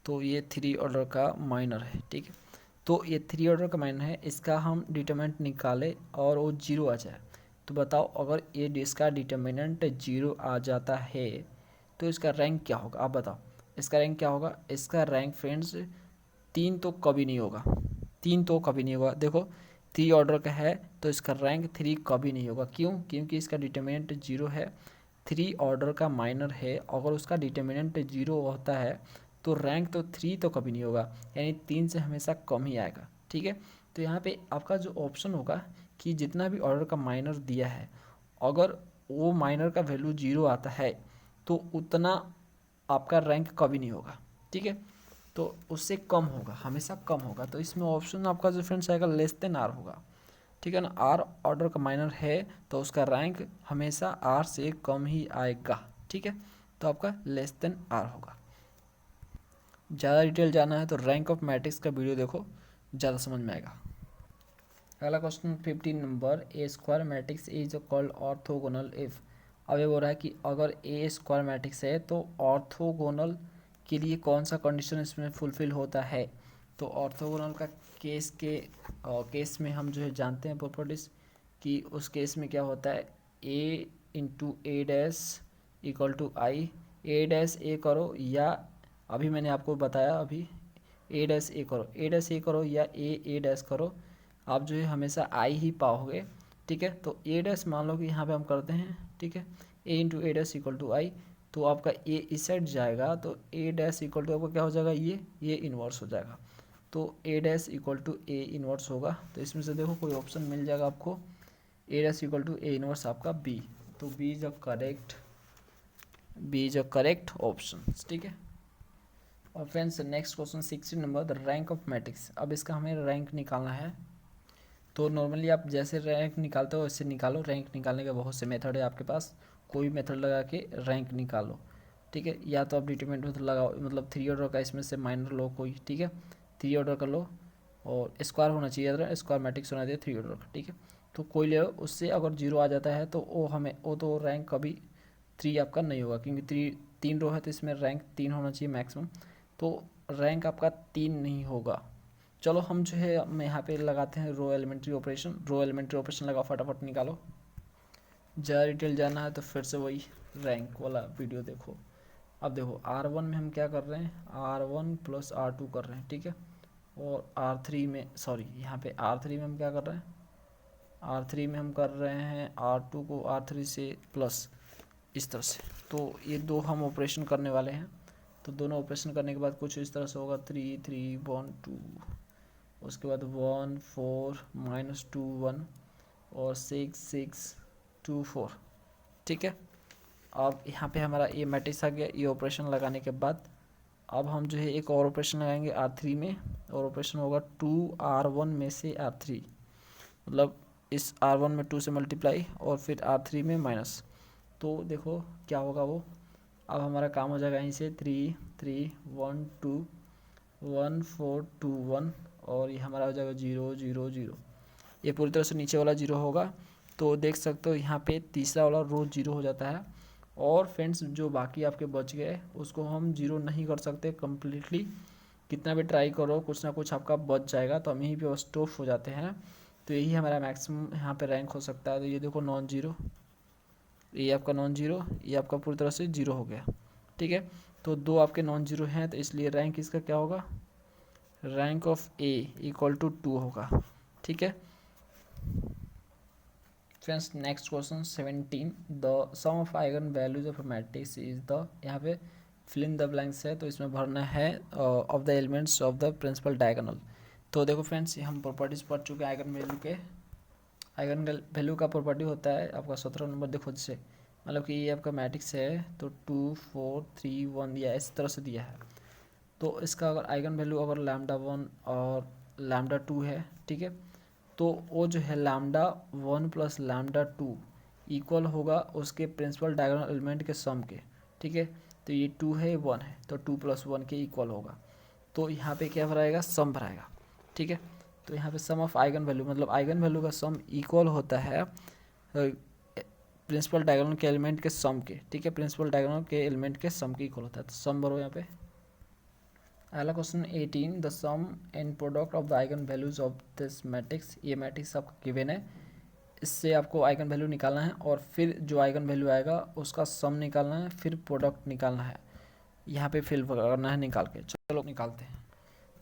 तो ये 3 ऑर्डर का माइनर है, ठीक है। तो ये 3 ऑर्डर का माइनर है, इसका हम डिटरमिनेंट निकाले और वो 0 आ जाए, तो बताओ अगर ये इसका डिटरमिनेंट 0 आ जाता है तो इसका रैंक क्या होगा, आप बताओ इसका रैंक क्या होगा। इसका रैंक फ्रेंड्स 3 तो कभी नहीं होगा, 3 तो कभी नहीं होगा। देखो 3 ऑर्डर का है तो इसका रैंक 3 कभी नहीं होगा, क्यों, क्योंकि इसका डिटरमिनेंट 0 है, 3 ऑर्डर का माइनर है, अगर उसका डिटरमिनेंट 0 होता है तो रैंक तो 3 तो कभी नहीं होगा, यानी 3 से हमेशा कम ही आएगा, ठीक है। तो यहाँ पे आपका जो ऑप्शन होगा कि जितना भी ऑर्डर का माइनर दिया है, अगर वो माइनर का वैल्यू 0 आता है तो उतना आपका रैंक कभी नहीं होगा, ठीक है, तो उससे कम होगा, हमेशा कम होगा। तो इसमें ऑप्शन आपका जो फ्रेंड्स आएगा लेस देन आर होगा, ठीक है ना। आर ऑर्डर का माइनर है तो उसका रैंक हमेशा आर से कम ही आएगा, ठीक है, तो आपका लेस देन आर होगा। ज़्यादा डिटेल जाना है तो रैंक ऑफ मैट्रिक्स का वीडियो देखो, ज़्यादा समझ में आएगा। अगला question 15 number, A square matrix is called orthogonal if. अब ये बोल रहा है कि अगर ए स्क्वायर मैट्रिक्स है तो ऑर्थोगोनल के लिए कौन सा कंडीशन इसमें फुलफिल होता है। तो ऑर्थोगोनल का केस में हम जो है जानते हैं प्रॉपर्टीज कि उस केस में क्या होता है, A into A dash equal to I, A dash A करो, या अभी मैंने आपको बताया अभी ए डैश ए करो, ए डैश ए करो या ए डैश करो, आप जो है हमेशा आई ही पाओगे। ठीक है, तो ए डैश मान लो कि यहाँ पे हम करते हैं, ठीक है, A into A dash equal to I, तो आपका ए इस साइड जाएगा तो ए डैश इक्वल टू आपका क्या हो जाएगा, ये इन्वर्स हो जाएगा। तो A dash equal to A inverse होगा, तो इसमें से देखो कोई ऑप्शन मिल जाएगा आपको, A dash equal to A inverse आपका बी, तो B is a correct option. ठीक है, और friends next question 16 number, the rank of matrix. अब इसका हमें रैंक निकालना है, तो नॉर्मली आप जैसे रैंक निकालते हो वैसे निकालो। रैंक निकालने के बहुत से मेथड है आपके पास, कोई मेथड लगा के रैंक निकालो। ठीक है, या तो आप डिटरमिनेंट मेथड लगाओ, मतलब 3 ऑर्डर का इसमें से माइनर लो कोई, ठीक है, 3 ऑर्डर का लो, और स्क्वायर होना चाहिए, अगर स्क्वायर मैट्रिक्स होना चाहिए 3 ऑर्डर का। ठीक है, तो कोई ले लो, उससे अगर 0 आ जाता है तो वो तो रैंक कभी 3 आपका नहीं होगा, क्योंकि 3 रो है तो इसमें रैंक 3 होना चाहिए मैक्सिमम, तो रैंक आपका 3 नहीं होगा। चलो हम जो है हम यहाँ पे लगाते हैं रो एलिमेंट्री ऑपरेशन। रो एलिमेंट्री ऑपरेशन लगाओ, फटाफट निकालो। ज़्यादा डिटेल जाना है तो फिर से वही रैंक वाला वीडियो देखो। अब देखो R1 में हम क्या कर रहे हैं, R1 प्लस R2 कर रहे हैं, ठीक है, और R3 में, सॉरी यहाँ पे R3 में हम क्या कर रहे हैं, R3 में हम कर रहे हैं R2 को R3 से प्लस इस तरह से। तो ये दो हम ऑपरेशन करने वाले हैं, तो दोनों ऑपरेशन करने के बाद कुछ इस तरह से होगा, 3 3 1 2, उसके बाद 1 4 -2 1 और 6 6 2 4। ठीक है, अब यहाँ पे हमारा ये मैट्रिक्स आ गया। ये ऑपरेशन लगाने के बाद अब हम जो है एक और ऑपरेशन लगाएंगे R3 में, और ऑपरेशन होगा 2R1 में से R3, मतलब इस R1 में 2 से मल्टीप्लाई और फिर R3 में माइनस। तो देखो क्या होगा वो, अब हमारा काम हो जाएगा यहीं से 3 3 1 2 1 4 2 1, और ये हमारा हो जाएगा 0 0 0। ये पूरी तरह से नीचे वाला 0 होगा, तो देख सकते हो यहाँ पे तीसरा वाला रो 0 हो जाता है। और फ्रेंड्स जो बाकी आपके बच गए उसको हम 0 नहीं कर सकते कम्प्लीटली, कितना भी ट्राई करो कुछ ना कुछ आपका बच जाएगा, तो हम यहीं पे स्टॉप हो जाते हैं। तो यही हमारा मैक्सिमम यहाँ पे रैंक हो सकता है। तो ये देखो नॉन जीरो, ये आपका नॉन जीरो, ये आपका पूरी तरह से 0 हो गया। ठीक है, तो दो आपके नॉन जीरो हैं, तो इसलिए रैंक इसका क्या होगा, rank of A equal to 2 होगा। ठीक है friends, next question 17, the sum of eigen values of matrix is the, यहाँ पे फिल इन द ब्लैंक्स है, तो इसमें भरना है of the elements of the principal diagonal. तो देखो फ्रेंड्स, हम प्रॉपर्टीज पढ़ चुके हैं आइगन वैल्यू के। आइगन वैल्यू का प्रॉपर्टी होता है आपका 17 नंबर, देखो जैसे मतलब कि ये आपका मैट्रिक्स है, तो 2 4 3 1 दिया है, इस तरह से दिया है। तो इसका अगर आइगन वैल्यू अगर λ1 और λ2 है, ठीक है, तो वो जो है λ1 प्लस λ2 इक्वल होगा उसके प्रिंसिपल डायगोनल एलिमेंट के सम के। ठीक है, तो ये 2 है 1 है, तो 2 + 1 के इक्वल होगा। तो यहाँ पे क्या भराएगा, सम भराएगा। ठीक है, तो यहाँ पे सम ऑफ आइगन वैल्यू, मतलब आइगन वैल्यू का सम इक्वल होता है प्रिंसिपल डायगोनल के एलिमेंट के सम के। ठीक है, प्रिंसिपल डायगोनल के एलिमेंट के सम के इक्वल होता है, तो सम भरो यहाँ पे। अगला question 18, the sum and product of the eigen values of this matrix. ये मैट्रिक्स आपको गिवन है, इससे आपको आइगन वैल्यू निकालना है, और फिर जो आइगन वैल्यू आएगा उसका सम निकालना है, फिर प्रोडक्ट निकालना है, यहाँ पे फिल करना है निकाल के। चलो निकालते हैं।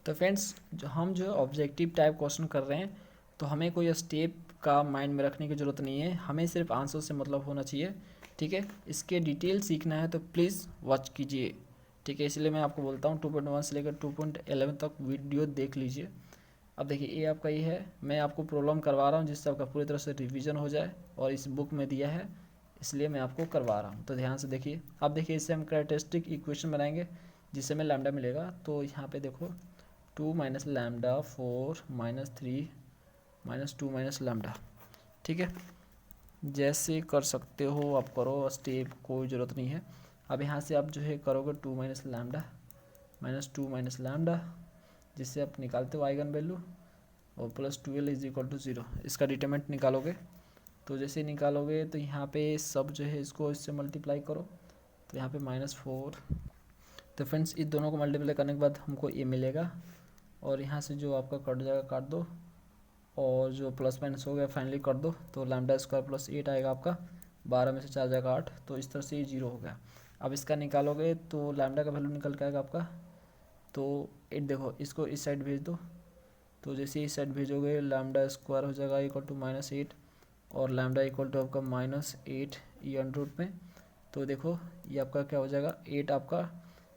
तो फ्रेंड्स, हम जो ऑब्जेक्टिव टाइप क्वेश्चन कर रहे हैं, तो हमें कोई स्टेप का माइंड में रखने की ज़रूरत नहीं है, हमें सिर्फ आंसर से मतलब होना चाहिए। ठीक है, इसके डिटेल सीखना है तो प्लीज़ वॉच कीजिए। ठीक है, इसलिए मैं आपको बोलता हूँ 2.1 से लेकर 2.11 तक वीडियो देख लीजिए। अब देखिए ये आपका ये है, मैं आपको प्रॉब्लम करवा रहा हूँ जिससे आपका पूरी तरह से रिवीजन हो जाए, और इस बुक में दिया है इसलिए मैं आपको करवा रहा हूँ, तो ध्यान से देखिए। अब देखिए इससे हम कैरेक्टरिस्टिक इक्वेशन बनाएंगे जिससे हमें लैम्डा मिलेगा। तो यहाँ पे देखो 2 - λ 4 - 3 - 2 - λ। ठीक है, जैसे कर सकते हो आप करो, स्टेप कोई ज़रूरत नहीं है। अब यहाँ से आप जो है करोगे 2 - λ - 2 - λ, जिससे आप निकालते हो आइगन वैल्यू, और प्लस 12 = 0, इसका डिटरमिनेंट निकालोगे। तो जैसे निकालोगे तो यहाँ पे सब जो है इसको इससे मल्टीप्लाई करो, तो यहाँ पे -4। तो फ्रेंड्स, इस दोनों को मल्टीप्लाई करने के बाद हमको ये मिलेगा, और यहाँ से जो आपका कट जाएगा काट दो, और जो प्लस माइनस हो गया फाइनली कर दो, तो λ² + 8 आएगा आपका, 12 में से 4 जाएगा 8, तो इस तरह से ये 0 हो गया। अब इसका निकालोगे तो लैम्डा का वैल्यू निकल के आएगा आपका, तो 8 देखो इसको इस साइड भेज दो, तो जैसे इस साइड भेजोगे लैम्डा स्क्वायर हो जाएगा इक्वल टू -8 और लैम्डा इक्वल टू आपका -8 ये अंडर रूट में। तो देखो ये आपका क्या हो जाएगा, 8 आपका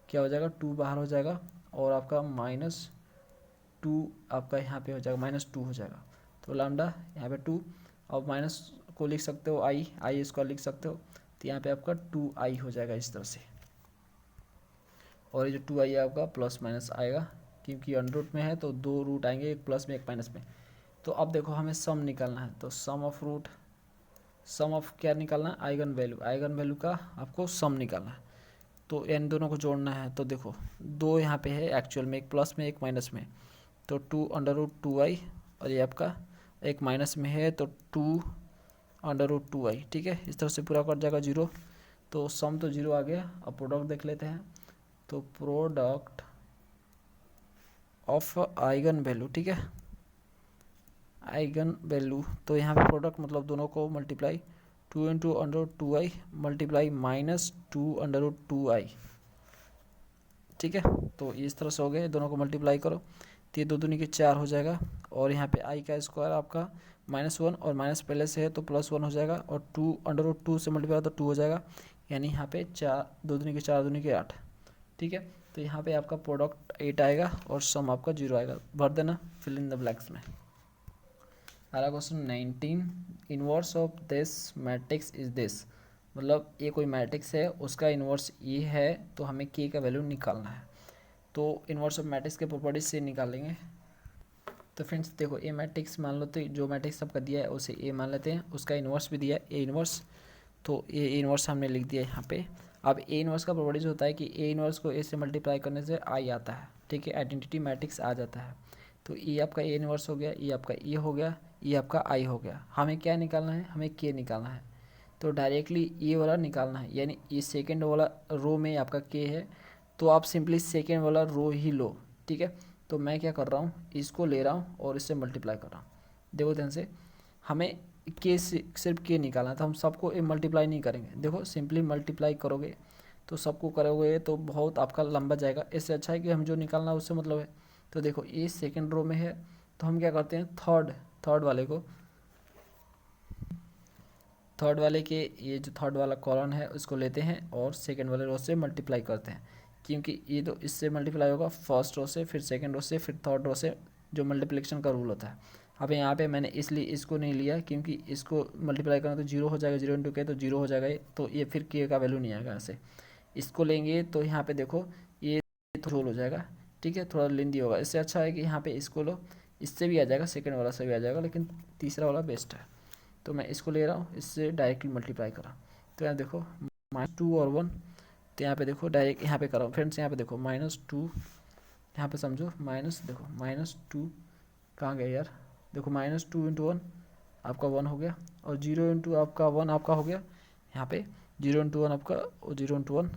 क्या हो जाएगा 2 बाहर हो जाएगा और आपका -2 आपका यहाँ पे हो जाएगा -2 हो जाएगा। तो लैम्डा यहाँ पे 2 और माइनस को लिख सकते हो आई इसको लिख सकते हो, तो यहाँ पे आपका 2i हो जाएगा इस तरह से। और ये जो 2i आपका प्लस माइनस आएगा क्योंकि अंडर रूट में है तो 2 रूट आएंगे, एक प्लस में एक माइनस में। तो अब देखो हमें सम निकालना है, तो सम ऑफ क्या निकालना है, आइगन वैल्यू का आपको सम निकालना है। तो इन दोनों को जोड़ना है, तो देखो 2 यहाँ पे है एक्चुअल में, एक प्लस में एक माइनस में, तो 2√2i और ये आपका एक माइनस में है तो 2√2i। ठीक है, इस तरह से पूरा कट जाएगा 0। तो सम तो 0 आ गया। अब प्रोडक्ट देख लेते हैं, तो प्रोडक्ट ऑफ आइगन वैल्यू, ठीक है आइगन वैल्यू, तो यहाँ पे प्रोडक्ट मतलब दोनों को multiply 2 into √2i multiply -2√2i। ठीक है, तो इस तरह से हो गए, दोनों को मल्टीप्लाई करो तो ये 2 दूनी के 4 हो जाएगा और यहाँ पे i का स्क्वायर आपका -1 और माइनस पहले से है तो +1 हो जाएगा और 2 से मल्टीप्लाई तो 2 हो जाएगा, यानी यहाँ पे 4 2 दूनी के 4 दूनी के 8। ठीक है, तो यहाँ पे आपका प्रोडक्ट 8 आएगा और सम आपका 0 आएगा। भर देना फिल इन द ब्लैंक्स में। अगला question 19, inverse of this matrix is this, मतलब ये कोई मैट्रिक्स है उसका इन्वर्स ये है तो हमें के का वैल्यू निकालना है। तो इन्वर्स ऑफ मैट्रिक्स के प्रॉपर्टीज से निकालेंगे। तो फ्रेंड्स देखो ए मैट्रिक्स मान लो, तो जो मैट्रिक्स आपका दिया है उसे ए मान लेते हैं, उसका इन्वर्स भी दिया है ए इन्वर्स, तो ए इन्वर्स हमने लिख दिया यहाँ पे। अब ए इन्वर्स का प्रॉपर्टीज होता है कि ए इन्वर्स को ए से मल्टीप्लाई करने से आई आता है। ठीक है, आइडेंटिटी मैट्रिक्स आ जाता है। तो ये आपका ए इन्वर्स हो गया, ये आपका ए हो गया, ये आपका आई हो गया। हमें क्या निकालना है, हमें के निकालना है। तो डायरेक्टली ये वाला निकालना है, यानी ये सेकेंड वाला रो में आपका के है तो आप सिंपली सेकेंड वाला रो ही लो। ठीक है, तो मैं क्या कर रहा हूँ, इसको ले रहा हूँ और इससे मल्टीप्लाई कर रहा हूँ। देखो ध्यान से, हमें के सिर्फ के निकालना है तो हम सबको मल्टीप्लाई नहीं करेंगे। देखो सिंपली मल्टीप्लाई करोगे तो सबको करोगे तो बहुत आपका लंबा जाएगा। इससे अच्छा है कि हम जो निकालना है उससे मतलब है। तो देखो ये सेकेंड रो में है तो हम क्या करते हैं, थर्ड वाले के ये जो थर्ड वाला कॉलम है उसको लेते हैं और सेकेंड वाले रो से मल्टीप्लाई करते हैं, क्योंकि ये तो इससे मल्टीप्लाई होगा फर्स्ट रो से, फिर सेकेंड रो से, फिर थर्ड रो से, जो मल्टीप्लिकेशन का रूल होता है। अब यहाँ पे मैंने इसलिए इसको नहीं लिया क्योंकि इसको मल्टीप्लाई करना तो 0 हो जाएगा, 0 इंटू के तो 0 हो जाएगा, तो ये फिर के का वैल्यू नहीं आएगा ऐसे। इसको लेंगे तो यहाँ पे देखो ये रोल हो जाएगा। ठीक है, थोड़ा लेंदी होगा, इससे अच्छा है कि यहाँ पे इसको लो, इससे भी आ जाएगा, सेकेंड वाला से भी आ जाएगा, लेकिन तीसरा वाला बेस्ट है। तो मैं इसको ले रहा हूँ, इससे डायरेक्टली मल्टीप्लाई करा। तो यहाँ देखो -2 और 1, तो यहाँ पे देखो डायरेक्ट यहाँ पे करा फ्रेंड्स, यहाँ पे देखो -2, यहाँ पे समझो माइनस, देखो -2 कहाँ गया यार, देखो -2 इंटू 1 आपका 1 हो गया और 0 इंटू आपका 1 आपका हो गया, यहाँ पे 0 इंटू 1 आपका 0 इंटू 1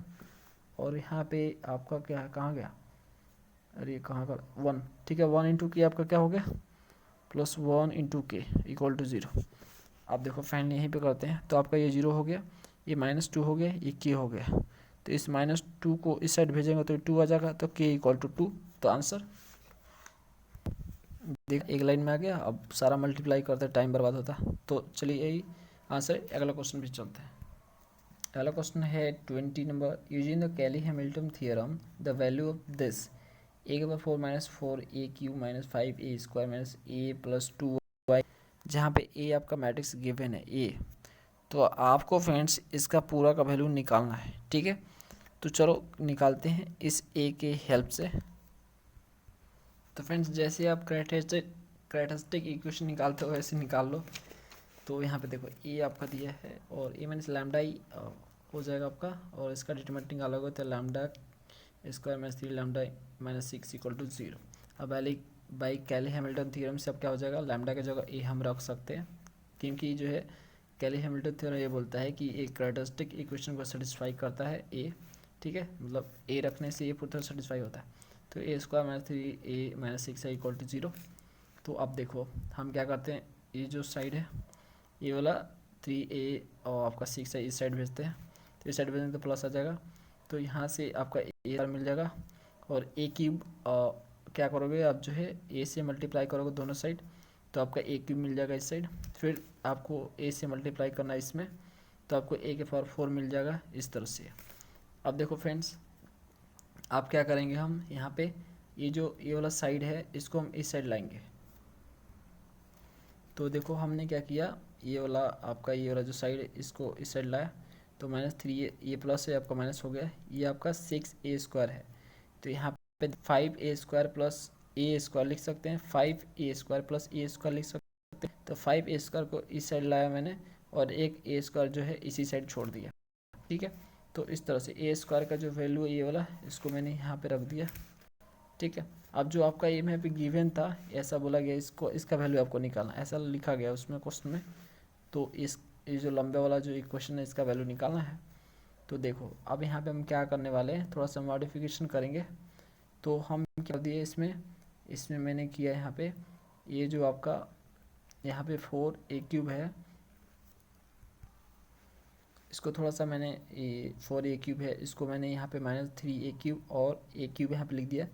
और यहाँ पे आपका क्या है, कहाँ गया, अरे कहाँ का 1। ठीक है, 1 इंटू के आपका क्या हो गया +1 इंटू के इक्वल टू 0। आप देखो फाइनली यहीं पे करते हैं तो आपका ये 0 हो गया, ये -2 हो गया, ये के हो गया, तो इस -2 को इस साइड भेजेंगे तो 2 आ जाएगा, तो के इक्वल टू 2। तो आंसर देख एक लाइन में आ गया। अब सारा मल्टीप्लाई करते टाइम बर्बाद होता, तो चलिए यही आंसर। अगला क्वेश्चन भी चलते हैं। अगला क्वेश्चन है 20 number, using the Cayley Hamilton theorem the value of this a⁴ -4a³ -5a² -a + 2y, जहाँ पे ए आपका मैट्रिक्स गिवन है ए, तो आपको फ्रेंड्स इसका पूरा का वैल्यू निकालना है। ठीक है, तो चलो निकालते हैं इस ए के हेल्प से। तो फ्रेंड्स जैसे आप कैरेक्टरिस्टिक इक्वेशन निकालते हो वैसे निकाल लो। तो यहाँ पे देखो ए आपका दिया है और ए माइनस लैम्डा ही हो जाएगा आपका, और इसका डिटरमिनेंट निकाला होगा तो lambda square -3 lambda -6 equal to 0। अब बाई कैली हैमिल्टन थ्योरम से अब क्या हो जाएगा, लैम्डा की जगह ए हम रख सकते हैं, क्योंकि जो है कैली हैमिल्टन थ्योरम ये बोलता है कि एक कैरेक्टरिस्टिक इक्वेशन को सेटिस्फाई करता है ए। ठीक है, मतलब ए रखने से ये पूरी तरह सेटिस्फाई होता है। तो a² -3a -6 इक्वल टू 0। तो अब देखो हम क्या करते हैं, ये जो साइड है ये वाला 3a और आपका 6 है, इस साइड भेजते हैं, तो इस साइड भेजेंगे तो प्लस आ जाएगा तो यहाँ से आपका ए मिल जाएगा, और ए क्यूब क्या करोगे आप जो है ए से मल्टीप्लाई करोगे दोनों साइड, तो आपका ए क्यूब मिल जाएगा इस साइड। फिर आपको ए से मल्टीप्लाई करना है इसमें, तो आपको ए के पावर 4 मिल जाएगा इस तरह से। अब देखो फ्रेंड्स, आप क्या करेंगे, हम यहाँ पे ये जो ये वाला साइड है इसको हम इस साइड लाएंगे। तो देखो हमने क्या किया, ये वाला आपका ये वाला जो साइड है इसको इस साइड लाया, तो -3 ये प्लस है आपका माइनस हो गया, ये आपका 6a² है। तो यहाँ पे 5a² प्लस a² लिख सकते हैं, 5a² प्लस a² लिख सकते हैं। तो 5a² को इस साइड लाया मैंने, और एक a² जो है इसी साइड छोड़ दिया, ठीक है। तो इस तरह से a² का जो वैल्यू है ये वाला, इसको मैंने यहाँ पे रख दिया, ठीक है। अब जो आपका ये में पे गिवन था, ऐसा बोला गया इसको, इसका वैल्यू आपको निकालना, ऐसा लिखा गया उसमें क्वेश्चन में। तो ये जो लंबे वाला जो इक्वेशन है इसका वैल्यू निकालना है। तो देखो अब यहाँ पे हम क्या करने वाले हैं, थोड़ा सा मॉडिफिकेशन करेंगे। तो हम क्या दिए इसमें मैंने किया यहाँ पे, ये जो आपका यहाँ पे 4a³ है, इसको थोड़ा सा मैंने, ये 4a³ है, इसको मैंने यहाँ पे -3a³ और a³ यहाँ पे लिख दिया।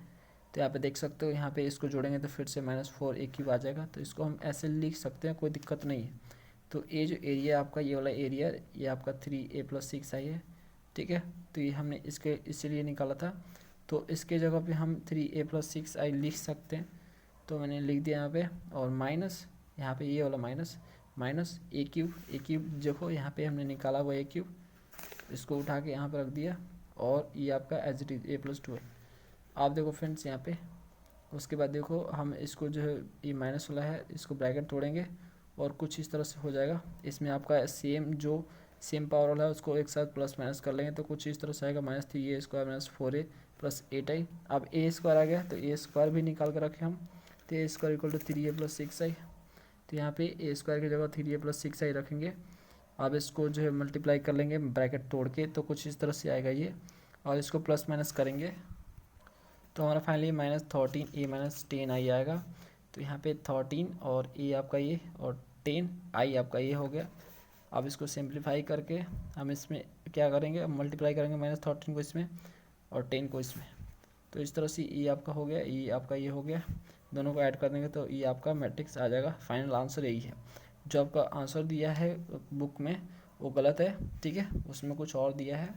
तो यहाँ पे देख सकते हो, यहाँ पे इसको जोड़ेंगे तो फिर से -4a³ आ जाएगा। तो इसको हम ऐसे लिख सकते हैं, कोई दिक्कत नहीं है। तो ये जो एरिया आपका ये वाला एरिया, ये आपका 3a+6i है, ठीक है। तो ये हमने इसके इसीलिए निकाला था। तो इसके जगह पे हम 3a+6i लिख सकते हैं। तो मैंने लिख दिया यहाँ पे, और माइनस यहाँ पे ये वाला -a³ देखो यहाँ पे हमने निकाला हुआ a³, इसको उठा के यहाँ पर रख दिया, और ये आपका एज इट इज a+2 है। आप देखो फ्रेंड्स यहाँ पे, उसके बाद देखो हम इसको जो है ये माइनस वाला है, इसको ब्रैकेट तोड़ेंगे और कुछ इस तरह से हो जाएगा। इसमें आपका सेम पावर वाला है उसको एक साथ प्लस माइनस कर लेंगे, तो कुछ इस तरह से आएगा -3a² -4a + 8i। अब a² आ गया, तो a² भी निकाल कर रखें हम। तो a² = 3a+6i। तो यहाँ पे a² की जगह 3a+6i रखेंगे। अब इसको जो है मल्टीप्लाई कर लेंगे ब्रैकेट तोड़ के, तो कुछ इस तरह से आएगा ये, और इसको प्लस माइनस करेंगे तो हमारा फाइनली -13a - 10i आएगा। तो यहाँ पे 13 और a आपका ये, और 10 i आपका ये हो गया। अब इसको सिंप्लीफाई करके हम इसमें क्या करेंगे, मल्टीप्लाई करेंगे -13 को इसमें और 10 को इसमें। तो इस तरह से ये आपका हो गया, ये आपका ये हो गया, दोनों को ऐड कर देंगे तो ये आपका मैट्रिक्स आ जाएगा। फाइनल आंसर यही है। जो आपका आंसर दिया है बुक में वो गलत है, ठीक है, उसमें कुछ और दिया है।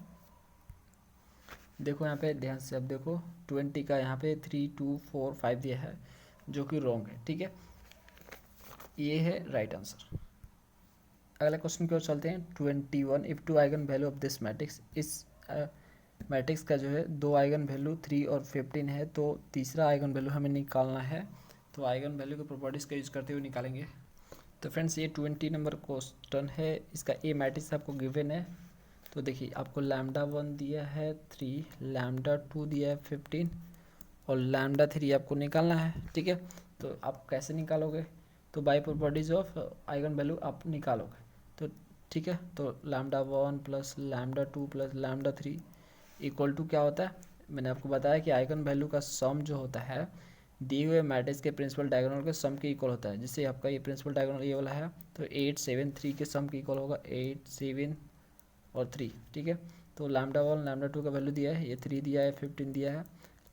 देखो यहाँ पे ध्यान से, अब देखो 20 का यहाँ पे 3 2 4 5 दिया है, जो कि रॉन्ग है, ठीक है। ये है राइट आंसर। अगला क्वेश्चन की ओर चलते हैं। 21 if 2 eigen value of this matrix, इस मैट्रिक्स का जो है 2 आइगन वैल्यू 3 और 15 है, तो तीसरा आइगन वैल्यू हमें निकालना है। तो आइगन वैल्यू की प्रॉपर्टीज़ का यूज करते हुए निकालेंगे। तो फ्रेंड्स ये 20 नंबर क्वेश्चन है, इसका ए मैट्रिक्स आपको गिवन है। तो देखिए आपको λ1 दिया है 3, λ2 दिया है 15 और λ3 आपको निकालना है, ठीक है। तो आप कैसे निकालोगे, तो by properties of eigen value आप निकालोगे। तो ठीक है, तो λ1 + λ2 + λ3 = क्या होता है, मैंने आपको बताया कि आइगन वैल्यू का सम जो होता है दिए हुए मैट्रिक्स के प्रिंसिपल डायगोनल के सम के इक्वल होता है। जैसे आपका ये प्रिंसिपल डायगोनल ये वाला है, तो 8 7 3 के सम के इक्वल होगा, 8 7 और 3, ठीक है। तो λ1 λ2 का वैल्यू दिया है, ये 3 दिया है, 15 दिया है,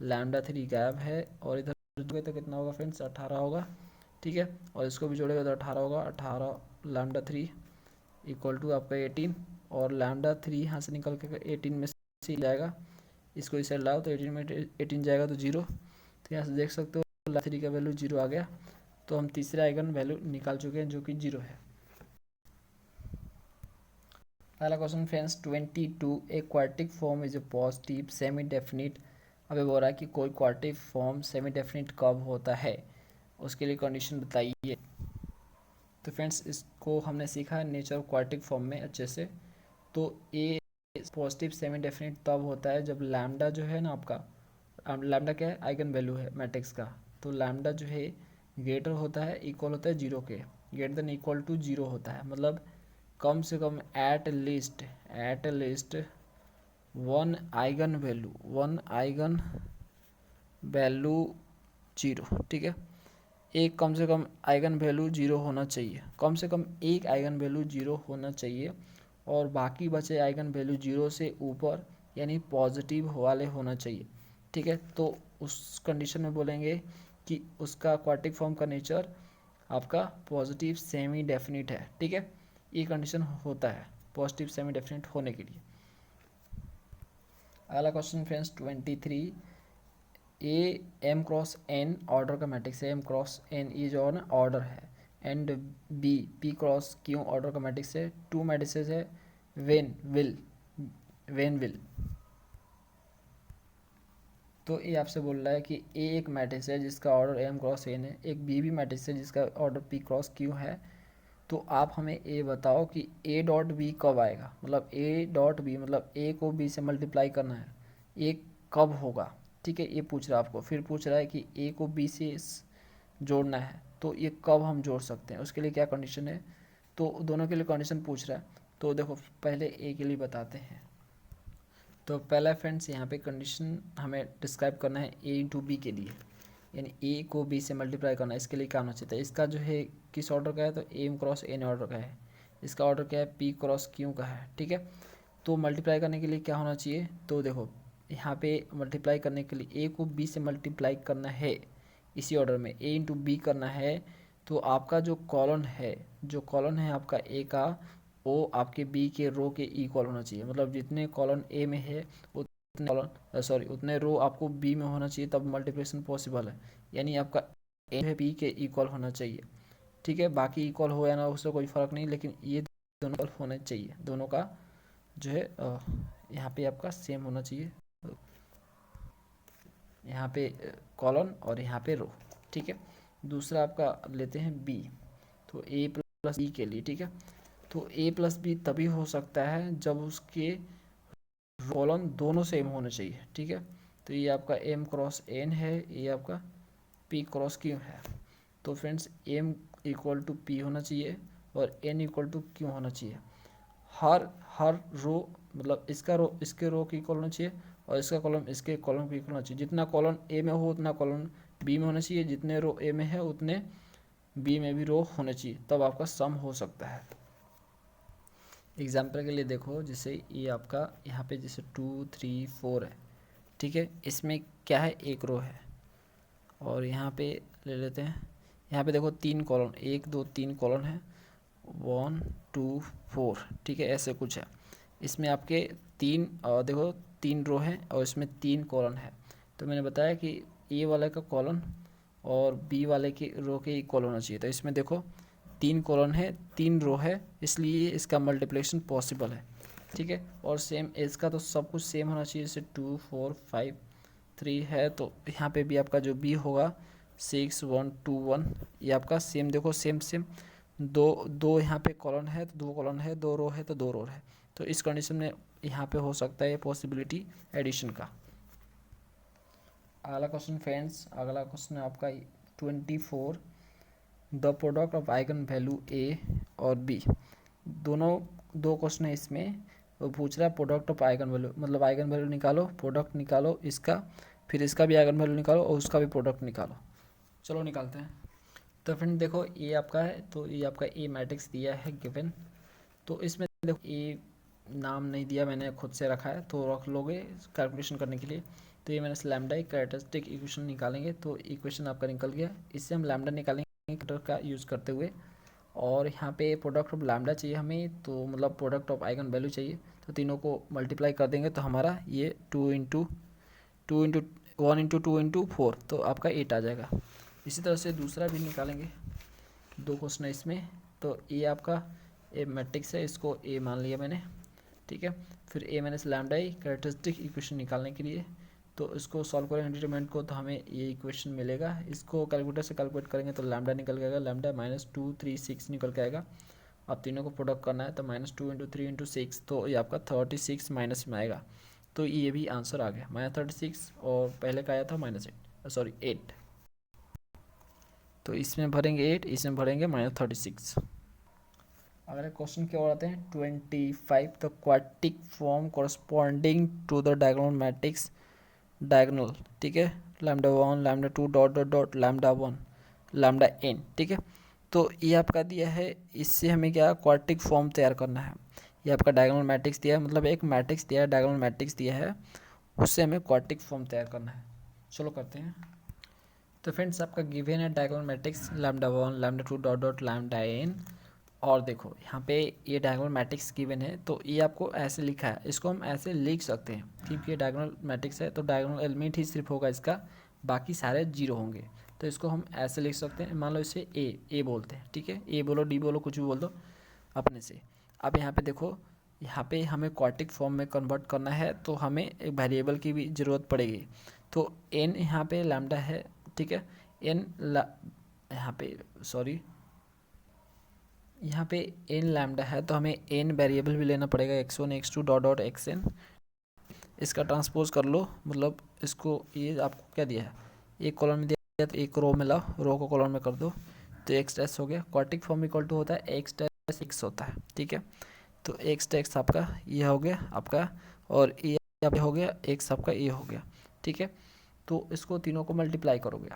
λ3 गायब है, और इधर तो कितना होगा फ्रेंड्स, 18 होगा, ठीक है। और इसको भी जोड़ेगा तो 18 होगा, 18 λ3 = आपका 18, और λ3 यहाँ से निकल के 18 में से जाएगा, इसको इसे लाओ तो 18 में 18 जाएगा तो 0। तो यहाँ से देख सकते हो λ3 का वैल्यू 0 आ गया। तो हम तीसरा आइगन वैल्यू निकाल चुके हैं जो कि 0 है। अगला question friends 22 a quadratic form is a positive semi definite. अभी बोल रहा है कि कोई क्वाड्रेटिक फॉर्म सेमी डेफिनिट कब होता है, उसके लिए कंडीशन बताइए। तो फ्रेंड्स इसको हमने सीखा है नेचर ऑफ क्वाड्रेटिक फॉर्म में अच्छे से। तो ए पॉजिटिव सेमी डेफिनिट तब होता है जब लैम्डा जो है ना आपका, लैम्डा क्या है, आइगन वैल्यू है मैट्रिक्स का। तो लैम्डा जो है ग्रेटर होता है, इक्वल होता है 0 के, ग्रेटर देन इक्वल टू 0 होता है, मतलब कम से कम at least one eigenvalue 0, ठीक है। एक कम से कम आइगन वैल्यू 0 होना चाहिए, कम से कम एक आइगन वैल्यू 0 होना चाहिए, और बाकी बचे आइगन वैल्यू 0 से ऊपर यानी पॉजिटिव वाले होना चाहिए। ठीक है, तो उस कंडीशन में बोलेंगे कि उसका क्वाड्रेटिक फॉर्म का नेचर आपका पॉजिटिव सेमी डेफिनिट है। ठीक है, ये कंडीशन होता है पॉजिटिव सेमी डेफिनिट होने के लिए। अगला question friends 23, A M cross N order का मैट्रिक्स है, एम क्रॉस एन ये जो है ना ऑर्डर है, and B P cross Q order का मैट्रिक्स है, टू मैट्रिसेस है, वेन विल। तो ये आपसे बोल रहा है कि ए एक मैट्रिक्स है जिसका ऑर्डर एम क्रॉस एन है, एक बी भी मैट्रिक्स है जिसका ऑर्डर पी क्रॉस क्यू है। तो आप हमें ए बताओ कि ए डॉट बी कब आएगा, मतलब ए डॉट बी मतलब ए को बी से मल्टीप्लाई करना है, ए कब होगा। ठीक है, ये पूछ रहा है आपको। फिर पूछ रहा है कि ए को बी से जोड़ना है, तो ये कब हम जोड़ सकते हैं, उसके लिए क्या कंडीशन है। तो दोनों के लिए कंडीशन पूछ रहा है। तो देखो पहले ए के लिए बताते हैं। तो पहला फ्रेंड्स यहाँ पे कंडीशन हमें डिस्क्राइब करना है ए इंटू बी के लिए, यानी ए को बी से मल्टीप्लाई करना है। इसके लिए क्या होना चाहिए, इसका जो है किस ऑर्डर का है, तो एम क्रॉस एन ऑर्डर का है, इसका ऑर्डर क्या है, पी क्रॉस क्यू का है। ठीक है, तो मल्टीप्लाई करने के लिए क्या होना चाहिए, तो देखो यहाँ पे मल्टीप्लाई करने के लिए ए को बी से मल्टीप्लाई करना है, इसी ऑर्डर में ए इंटू बी करना है। तो आपका जो कॉलन है आपका ए का, वो आपके बी के रो के इक्वल होना चाहिए। मतलब जितने कॉलन ए में है उतने रो आपको बी में होना चाहिए, तब मल्टीप्लिकेशन पॉसिबल है। यानी आपका ए है बी के इक्वल होना चाहिए। ठीक है, बाकी इक्वल हो या ना उससे कोई फ़र्क नहीं, लेकिन ये दोनों इक्वल होना चाहिए, दोनों का जो है यहाँ पे आपका सेम होना चाहिए, यहाँ पे कॉलन और यहाँ पे रो। ठीक है, दूसरा आपका लेते हैं बी। तो ए प्लस बी के लिए, ठीक है, तो ए प्लस बी तभी हो सकता है जब उसके कॉलम दोनों सेम होने चाहिए। ठीक है, तो ये आपका एम क्रॉस एन है, ये आपका पी क्रॉस क्यू है। तो friends M equal to P होना चाहिए और एन इक्वल टू क्यू होना चाहिए। हर रो मतलब इसका रो इसके रो की इक्वल होना चाहिए और इसका कॉलम इसके कॉलम की इक्वल होना चाहिए। जितना कॉलम ए में हो उतना कॉलम बी में होना चाहिए, जितने रो ए में है उतने बी में भी रो होने चाहिए, तब आपका सम हो सकता है। एग्जाम्पल के लिए देखो, जैसे ये आपका यहाँ पे जैसे 2 3 4 है। ठीक है, इसमें क्या है, एक रो है और यहाँ पे ले लेते हैं, यहाँ पे देखो 3 कॉलम, 1 2 3 कॉलम है, 1 2 4। ठीक है, ऐसे कुछ है। इसमें आपके देखो 3 रो है और इसमें 3 कॉलम है। तो मैंने बताया कि ए वाले का कॉलम और बी वाले के रो के इक्वल होना चाहिए। तो इसमें देखो 3 कॉलम है 3 रो है, इसलिए इसका मल्टीप्लिकेशन पॉसिबल है। ठीक है, और सेम इसका तो सब कुछ सेम होना चाहिए, जैसे 2 4 5 3 है, तो यहाँ पे भी आपका जो बी होगा 6 1 2 1, ये आपका सेम देखो सेम दो यहाँ पे कॉलम है तो 2 कॉलम है, 2 रो है तो 2 रो है। तो इस कंडीशन में यहाँ पे हो सकता है पॉसिबिलिटी एडिशन का। अगला क्वेश्चन फ्रेंड्स, अगला क्वेश्चन है आपका 24, the product of eigen value A और बी। दोनों दो क्वेश्चन है इसमें, वो पूछ रहा है प्रोडक्ट ऑफ आइगन वैल्यू, मतलब आइगन वैल्यू निकालो, प्रोडक्ट निकालो इसका, फिर इसका भी आइगन वैल्यू निकालो और उसका भी प्रोडक्ट निकालो। चलो निकालते हैं। तो फ्रेंड देखो ये आपका है, तो ये आपका ए मैट्रिक्स दिया है गिवन। तो इसमें देखो ए नाम नहीं दिया, मैंने खुद से रखा है, तो रख लोगे कैलकुलेशन करने के लिए। तो ये मैंने लैम्डा कैरेक्टरिस्टिक इक्वेशन निकालेंगे, तो इक्वेशन आपका निकल गया। इससे हम लैम्डा निकालेंगे का यूज़ करते हुए, और यहाँ पे प्रोडक्ट ऑफ लैम्डा चाहिए हमें, तो मतलब प्रोडक्ट ऑफ आइगन वैल्यू चाहिए। तो तीनों को मल्टीप्लाई कर देंगे तो हमारा ये 2 इंटू 1 इंटू 2 इंटू 4, तो आपका 8 आ जाएगा। इसी तरह से दूसरा भी निकालेंगे, 2 क्वेश्चन है इसमें। तो ये आपका ए मैट्रिक्स है, इसको ए मान लिया मैंने। ठीक है, फिर ए माइनस लैम्डा ई कैरेक्टरिस्टिक इक्वेशन निकालने के लिए, तो इसको सॉल्व करेंगे डिटरमिनेंट को, तो हमें ये इक्वेशन मिलेगा। इसको कैलकुलेटर से कैलकुलेट करेंगे तो लैम्डा निकल के आएगा, लैम्डा -236 निकल के आएगा। अब तीनों को प्रोडक्ट करना है तो -2 इंटू 3 इंटू 6, तो ये आपका 36 माइनस में आएगा। तो ये भी आंसर आ गया -36, और पहले का आया था -8। तो इसमें भरेंगे 8, इसमें भरेंगे -36। अगले क्वेश्चन की ओर आते हैं 25, the quadratic form corresponding to the diagonal matrix diagonal. ठीक है, lambda 1 lambda 2 dot dot dot lambda 1 lambda n। ठीक है, तो ये आपका दिया है, इससे हमें क्या क्वाड्रेटिक फॉर्म तैयार करना है। ये आपका डायगोनल मैट्रिक्स दिया है, मतलब एक मैट्रिक्स दिया है, डायगोनल मैट्रिक्स दिया है, उससे हमें क्वाड्रेटिक फॉर्म तैयार करना है। चलो करते हैं। तो फ्रेंड्स आपका गिवन है diagonal matrix lambda 1 lambda 2 dot dot lambda n। और देखो यहाँ पे ये डायगोनल मैट्रिक्स गिवन है, तो ये आपको ऐसे लिखा है, इसको हम ऐसे लिख सकते हैं क्योंकि ये डायगोनल मैट्रिक्स है, तो डायगोनल एलिमेंट ही सिर्फ होगा इसका, बाकी सारे जीरो होंगे। तो इसको हम ऐसे लिख सकते हैं, मान लो इसे ए बोलते हैं, ठीक है, ए बोलो डी बोलो कुछ भी बोल दो अपने से। अब यहाँ पे देखो, यहाँ पे हमें क्वाड्रेटिक फॉर्म में कन्वर्ट करना है, तो हमें एक वेरिएबल की भी ज़रूरत पड़ेगी। तो एन यहाँ पे लैम्डा है, ठीक है, एन यहाँ पे सॉरी यहाँ पे एन लैम्डा है, तो हमें एन वेरिएबल भी लेना पड़ेगा, x1 x2 dot dot xn। इसका ट्रांसपोज कर लो, मतलब इसको ये आपको क्या दिया है, एक कॉलम में दिया है तो एक रो में लाओ, रो को कॉलम में कर दो, तो एक्स डैश हो गया। क्वाड्रेटिक फॉर्म इक्वल टू होता है एक्स डैश एक्स होता है, ठीक है। तो एक्स डैश आपका ये हो गया आपका, और ये हो गया एक्स आपका ये हो गया, ठीक है। तो इसको तीनों को मल्टीप्लाई करोगे,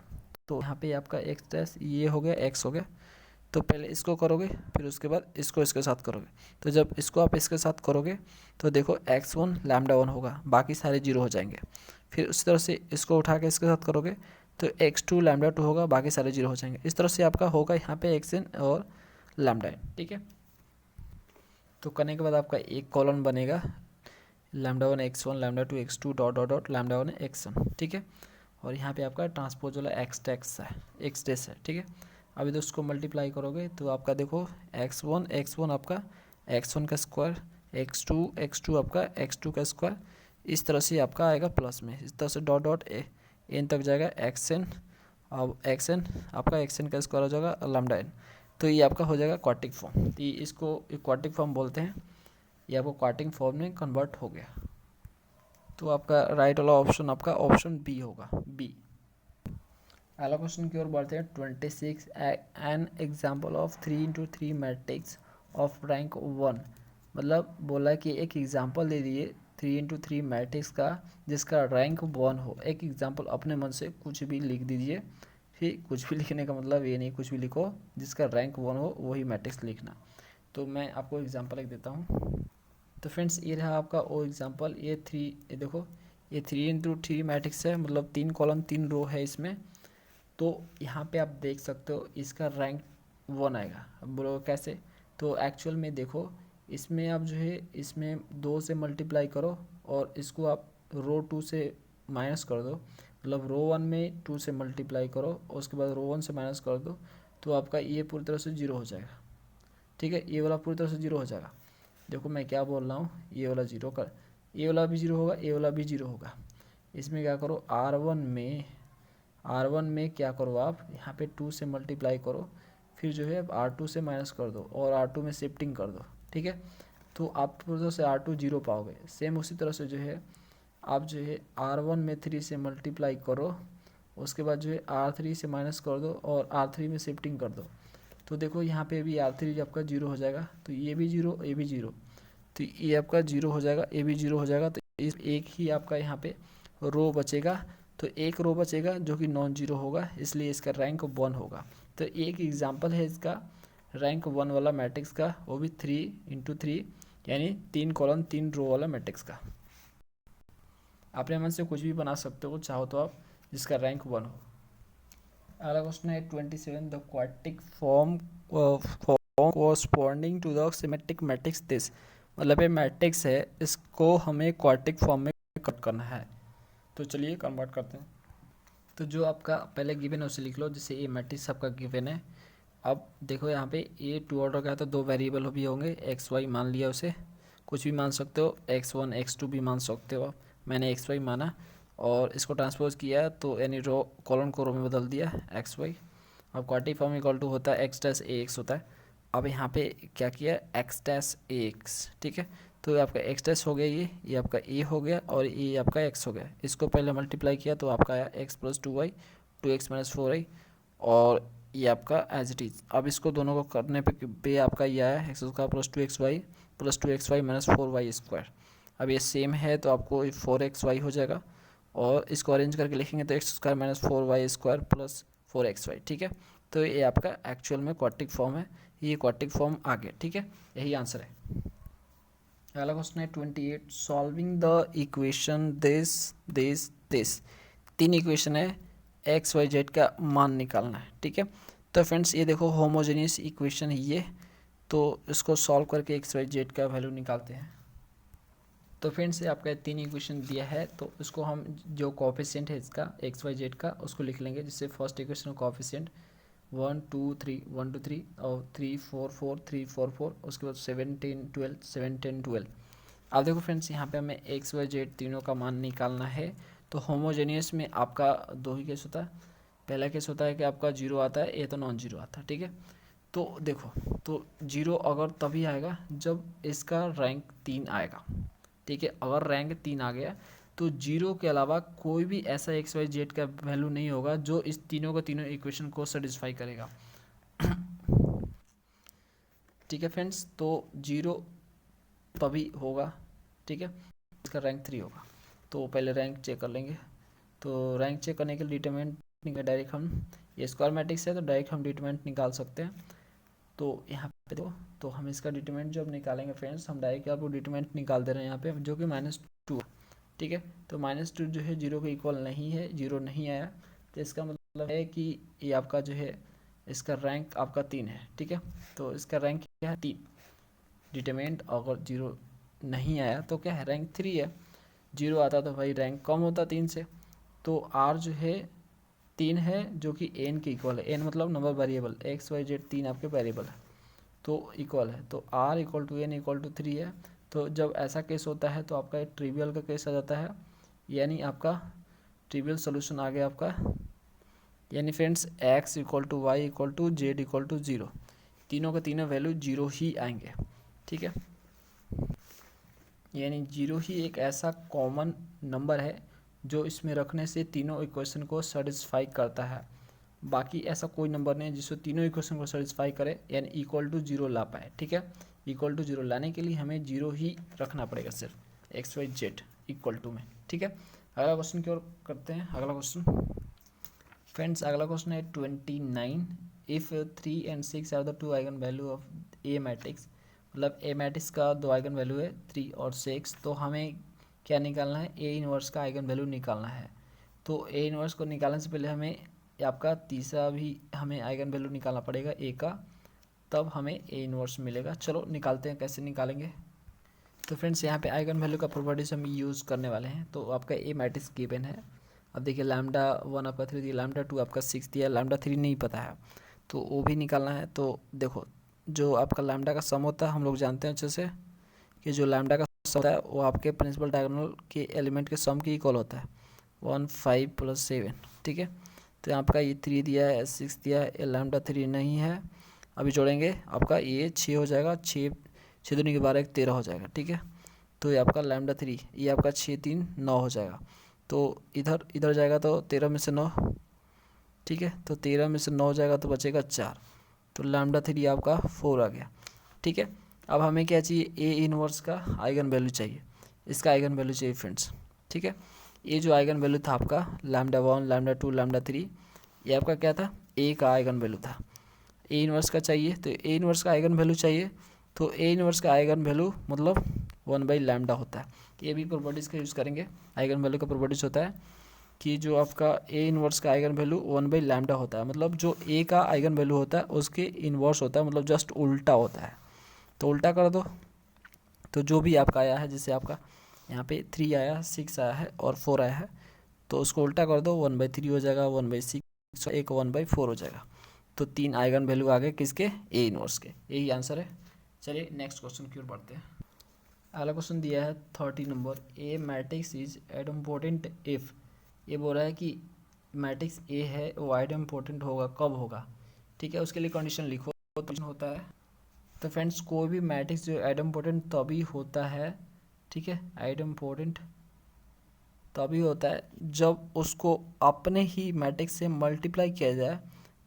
तो यहाँ पे आपका एक्स डैश ये हो गया एक्स हो गया। तो पहले इसको करोगे, फिर उसके बाद इसको इसके साथ करोगे। तो जब इसको आप इसके साथ करोगे तो देखो x1 लैम्डा 1 होगा, बाकी सारे जीरो हो जाएंगे। फिर उस तरह से इसको उठा के इसके साथ करोगे तो x2 लैम्डा 2 होगा, बाकी सारे जीरो हो जाएंगे। इस तरह से आपका होगा यहाँ पे xn और लैम्डा n, ठीक है। तो करने के बाद आपका एक कॉलम बनेगा lambda 1 x1 lambda 2 x2 dot dot dot lambda 1 xn, ठीक है। और यहाँ पे आपका ट्रांसपोज वाला एक्स डैश है, एक्स डैश है, ठीक है। अभी तो उसको मल्टीप्लाई करोगे तो आपका देखो x1 आपका x1 का स्क्वायर, x2 आपका x2 का स्क्वायर, इस तरह से आपका आएगा प्लस में, इस तरह से डॉट डॉट एन तक जाएगा xn। अब xn आपका xn का स्क्वायर हो जाएगा लैम्डा n। तो ये आपका हो जाएगा क्वाड्रेटिक फॉर्म, तो इसको क्वाड्रेटिक फॉर्म बोलते हैं। ये आपको क्वाड्रेटिक फॉर्म में कन्वर्ट हो गया। तो आपका राइट वाला ऑप्शन आपका ऑप्शन बी होगा, बी। अगला क्वेश्चन की ओर बढ़ते हैं। 26 an example of 3x3 matrix of rank 1। मतलब बोला कि एक एग्जाम्पल दे दिए 3x3 मैट्रिक्स का जिसका रैंक 1 हो। एक एग्जाम्पल अपने मन से कुछ भी लिख दीजिए, फिर कुछ भी लिखने का मतलब ये नहीं कुछ भी लिखो, जिसका रैंक 1 हो वही मैट्रिक्स लिखना। तो मैं आपको एग्जाम्पल एक देता हूँ। तो फ्रेंड्स ये रहा आपका वो एग्जाम्पल, ये देखो ये 3x3 मैट्रिक्स है, मतलब 3 कॉलम 3 रो है इसमें। तो यहाँ पे आप देख सकते हो इसका रैंक 1 आएगा। अब बोलो कैसे, तो एक्चुअल में देखो इसमें आप जो है इसमें 2 से मल्टीप्लाई करो और इसको आप रो 2 से माइनस कर दो, मतलब रो 1 में 2 से मल्टीप्लाई करो और उसके बाद रो 1 से माइनस कर दो, तो आपका ये पूरी तरह से जीरो हो जाएगा, ठीक है। ये वाला पूरी तरह से जीरो हो जाएगा। देखो मैं क्या बोल रहा हूँ, ये वाला जीरो कर, ये वाला भी जीरो होगा, ये वाला भी जीरो होगा। इसमें क्या करो R1 में क्या करो आप यहाँ पे 2 से मल्टीप्लाई करो, फिर जो है R2 से माइनस कर दो और R2 में शिफ्टिंग कर दो, ठीक है। तो आप पूरी तरह से R2 जीरो पाओगे। सेम उसी तरह से जो है आप जो है R1 में 3 से मल्टीप्लाई करो, उसके बाद जो है R3 से माइनस कर दो और R3 में शिफ्टिंग कर दो। तो देखो यहाँ पे भी R3 आपका जीरो हो जाएगा, तो ये भी जीरो ये भी जीरो, तो ये आपका जीरो हो जाएगा, ये भी जीरो हो जाएगा। तो इस एक ही आपका यहाँ पे रो बचेगा, तो एक रो बचेगा जो कि नॉन जीरो होगा, इसलिए इसका रैंक 1 होगा। तो एक एग्जांपल है इसका रैंक 1 वाला मैट्रिक्स का, वो भी 3x3 यानी 3 कॉलम 3 रो वाला मैट्रिक्स का। अपने मन से कुछ भी बना सकते हो चाहो तो आप, जिसका रैंक 1 हो। अगला क्वेश्चन है 27 the quadratic form corresponding to the symmetric matrix this. मतलब ये मैट्रिक्स है, इसको हमें क्वाड्रेटिक फॉर्म में कट करना है। तो चलिए कन्वर्ट करते हैं। तो जो आपका पहले गिवन है उसे लिख लो, जैसे ये मैट्रिक्स आपका गिवन है। अब देखो यहाँ पे ये 2 ऑर्डर का है, तो 2 वेरिएबल भी होंगे, एक्स वाई मान लिया उसे, कुछ भी मान सकते हो, x1 x2 भी मान सकते हो। मैंने एक्स वाई माना और इसको ट्रांसपोज किया, तो यानी रो कॉलम को रो में बदल दिया एक्स वाई। अब क्वाड्रेटिक फॉर्म इक्वल टू होता है एक्स डैश ए एक्स होता है। अब यहाँ पे क्या किया, एक्स डैश ए एक्स, ठीक है। तो आपका एक्स डैश हो गया, ये आपका ए हो गया और ये आपका एक्स हो गया। इसको पहले मल्टीप्लाई किया तो आपका आया x plus 2y 2x minus 4y, और ये आपका एज इट इज़। अब इसको दोनों को करने पे आपका ये आया x square plus 2xy plus 2xy minus 4y square. अब ये सेम है तो आपको 4xy हो जाएगा, और इसको अरेंज करके लिखेंगे तो x square minus 4y square plus 4xy, ठीक है। तो ये आपका एक्चुअल में क्वाड्रेटिक फॉर्म है, ये क्वाड्रेटिक फॉर्म आ गया, ठीक है। यही आंसर है। अगला क्वेश्चन है 28, सॉल्विंग द इक्वेशन दिस। तीन इक्वेशन है, एक्स वाई जेड का मान निकालना है, ठीक है। तो फ्रेंड्स ये देखो होमोजेनियस इक्वेशन है ये, तो इसको सॉल्व करके एक्स वाई जेड का वैल्यू निकालते हैं। तो फ्रेंड्स ये आपका तीन इक्वेशन दिया है, तो इसको हम जो कोएफिशिएंट है इसका एक्स वाई जेड का उसको लिख लेंगे। जिससे फर्स्ट इक्वेशन का कोएफिशिएंट 1 2 3 1 2 3 और 3 4 4 3 4 4, उसके बाद 7 10 12 7 10 12। अब देखो फ्रेंड्स यहाँ पे हमें एक्स वाई जेड तीनों का मान निकालना है। तो होमोजेनियस में आपका दो ही केस होता है। पहला केस होता है कि आपका जीरो आता है, ये तो नॉन जीरो आता है, ठीक है। तो देखो, तो जीरो अगर तभी आएगा जब इसका रैंक 3 आएगा, ठीक है। अगर रैंक 3 आ गया तो जीरो के अलावा कोई भी ऐसा एक्स वाई जेड का वैल्यू नहीं होगा जो इस तीनों का तीनों इक्वेशन को सेटिस्फाई करेगा, ठीक है फ्रेंड्स। तो जीरो तभी होगा, ठीक है, इसका रैंक 3 होगा। तो पहले रैंक चेक कर लेंगे। तो रैंक चेक करने के लिए डिटरमिनेंट डायरेक्ट हम, ये स्क्वायर मैट्रिक्स है तो डायरेक्ट हम डिटरमिनेंट निकाल सकते हैं। तो यहाँ पे देखो, तो हम इसका डिटरमिनेंट जब निकालेंगे फ्रेंड्स, हम डायरेक्ट आपको डिटरमिनेंट निकाल दे रहे हैं यहाँ पे, जो कि -2, ठीक है। तो -2 जो है जीरो के इक्वल नहीं है, जीरो नहीं आया, तो इसका मतलब है कि ये आपका जो है इसका रैंक आपका 3 है, ठीक है। तो इसका रैंक क्या है 3। डिटरमिनेंट अगर जीरो नहीं आया तो क्या है रैंक 3 है। जीरो आता तो भाई रैंक कम होता 3 से। तो आर जो है 3 है जो कि एन के इक्वल है। एन मतलब number variable, x Y z 3 आपके वेरिएबल है तो इक्वल है। तो r equal to n equal to 3 है। तो जब ऐसा केस होता है तो आपका ट्रिवियल का केस आ जाता है, यानी आपका ट्रिवियल सोल्यूशन आ गया आपका, यानी friends x equal to Y equal to z equal to 0, तीनों का तीनों वैल्यू 0 ही आएंगे, ठीक है। यानी 0 ही एक ऐसा कॉमन नंबर है जो इसमें रखने से तीनों इक्वेशन को सेटिस्फाई करता है। बाकी ऐसा कोई नंबर नहीं जिसको तीनों इक्वेशन को सेटिस्फाई करे, यानी इक्वल टू 0 ला पाए, ठीक है। इक्वल टू 0 लाने के लिए हमें 0 ही रखना पड़ेगा सिर्फ x Y z equal to में, ठीक है। अगला क्वेश्चन की ओर करते हैं। अगला क्वेश्चन फ्रेंड्स, अगला क्वेश्चन है 29, if 3 and 6 are the two eigenvalue of A matrix. मतलब ए मैट्रिक्स का दो आइगन वैल्यू है 3 और 6, तो हमें क्या निकालना है, ए इनवर्स का आइगन वैल्यू निकालना है। तो ए इनवर्स को निकालने से पहले हमें आपका तीसरा भी हमें आइगन वैल्यू निकालना पड़ेगा ए का, तब हमें ए इनवर्स मिलेगा। चलो निकालते हैं, कैसे निकालेंगे। तो फ्रेंड्स यहाँ पे आइगन वैल्यू का प्रॉपर्टीज हम यूज़ करने वाले हैं। तो आपका ए मैट्रिक्स गिवन है। अब देखिए लैम्डा 1 आपका 3 दिया, लैम्डा 2 आपका 6 दिया, लैम्डा 3 नहीं पता है तो वो भी निकालना है। तो देखो जो आपका लैम्डा का सम होता है हम लोग जानते हैं अच्छे से कि जो लैम्डा का सम होता है वो आपके प्रिंसिपल डायगोनल के एलिमेंट के सम की इक्वल होता है, 1 5 + 7, ठीक है। तो यहाँ आपका ये 3 दिया है, 6 दिया है, ये लैम्डा 3 नहीं है। अभी जोड़ेंगे आपका ये 6 हो जाएगा, 6 दूनी के 12 1 13 हो जाएगा, ठीक है। तो ये आपका लैम्डा 3, ये आपका 6 3 9 हो जाएगा। तो इधर जाएगा तो 13 में से 9, ठीक है। तो 13 में से 9 जाएगा तो बचेगा 4, तो लैम्डा 3 आपका 4 आ गया, ठीक है। अब हमें क्या चाहिए, ए इनवर्स का आइगन वैल्यू चाहिए, इसका आइगन वैल्यू चाहिए फ्रेंड्स, ठीक है। ये जो आइगन वैल्यू था आपका लैम्डा 1 लैम्डा 2 लैम्डा 3, ये आपका क्या था, ए का आइगन वैल्यू था। ए इनवर्स का चाहिए, तो ए इनवर्स का आइगन वैल्यू चाहिए। तो ए इनवर्स का आइगन वैल्यू मतलब 1/λ होता है। ये भी प्रॉपर्टीज़ का यूज़ करेंगे। आइगन वैल्यू का प्रॉपर्टीज होता है कि जो आपका ए इनवर्स का आइगन वैल्यू 1/λ होता है, मतलब जो ए का आइगन वैल्यू होता है उसके इनवर्स होता है, मतलब जस्ट उल्टा होता है। तो उल्टा कर दो, तो जो भी आपका आया है, जैसे आपका यहाँ पे 3 आया, 6 आया है और 4 आया है, तो उसको उल्टा कर दो, 1/3 हो जाएगा, 1/6, एक 1/4 हो जाएगा। तो 3 आइगन वैल्यू आ गए किसके, ए इनवर्स के। यही आंसर है। चलिए नेक्स्ट क्वेश्चन की ओर बढ़ते हैं। अगला क्वेश्चन दिया है 30 number, A matrix is idempotent if. ये बोल रहा है कि मैट्रिक्स ए है वो आइडेम्पोटेंट होगा, कब होगा, ठीक है। उसके लिए कंडीशन लिखो। कंडीशन होता है, तो फ्रेंड्स कोई भी मैट्रिक्स जो आइडेम्पोटेंट तभी होता है, ठीक है, आइडेम्पोटेंट तभी होता है जब उसको अपने ही मैट्रिक्स से मल्टीप्लाई किया जाए,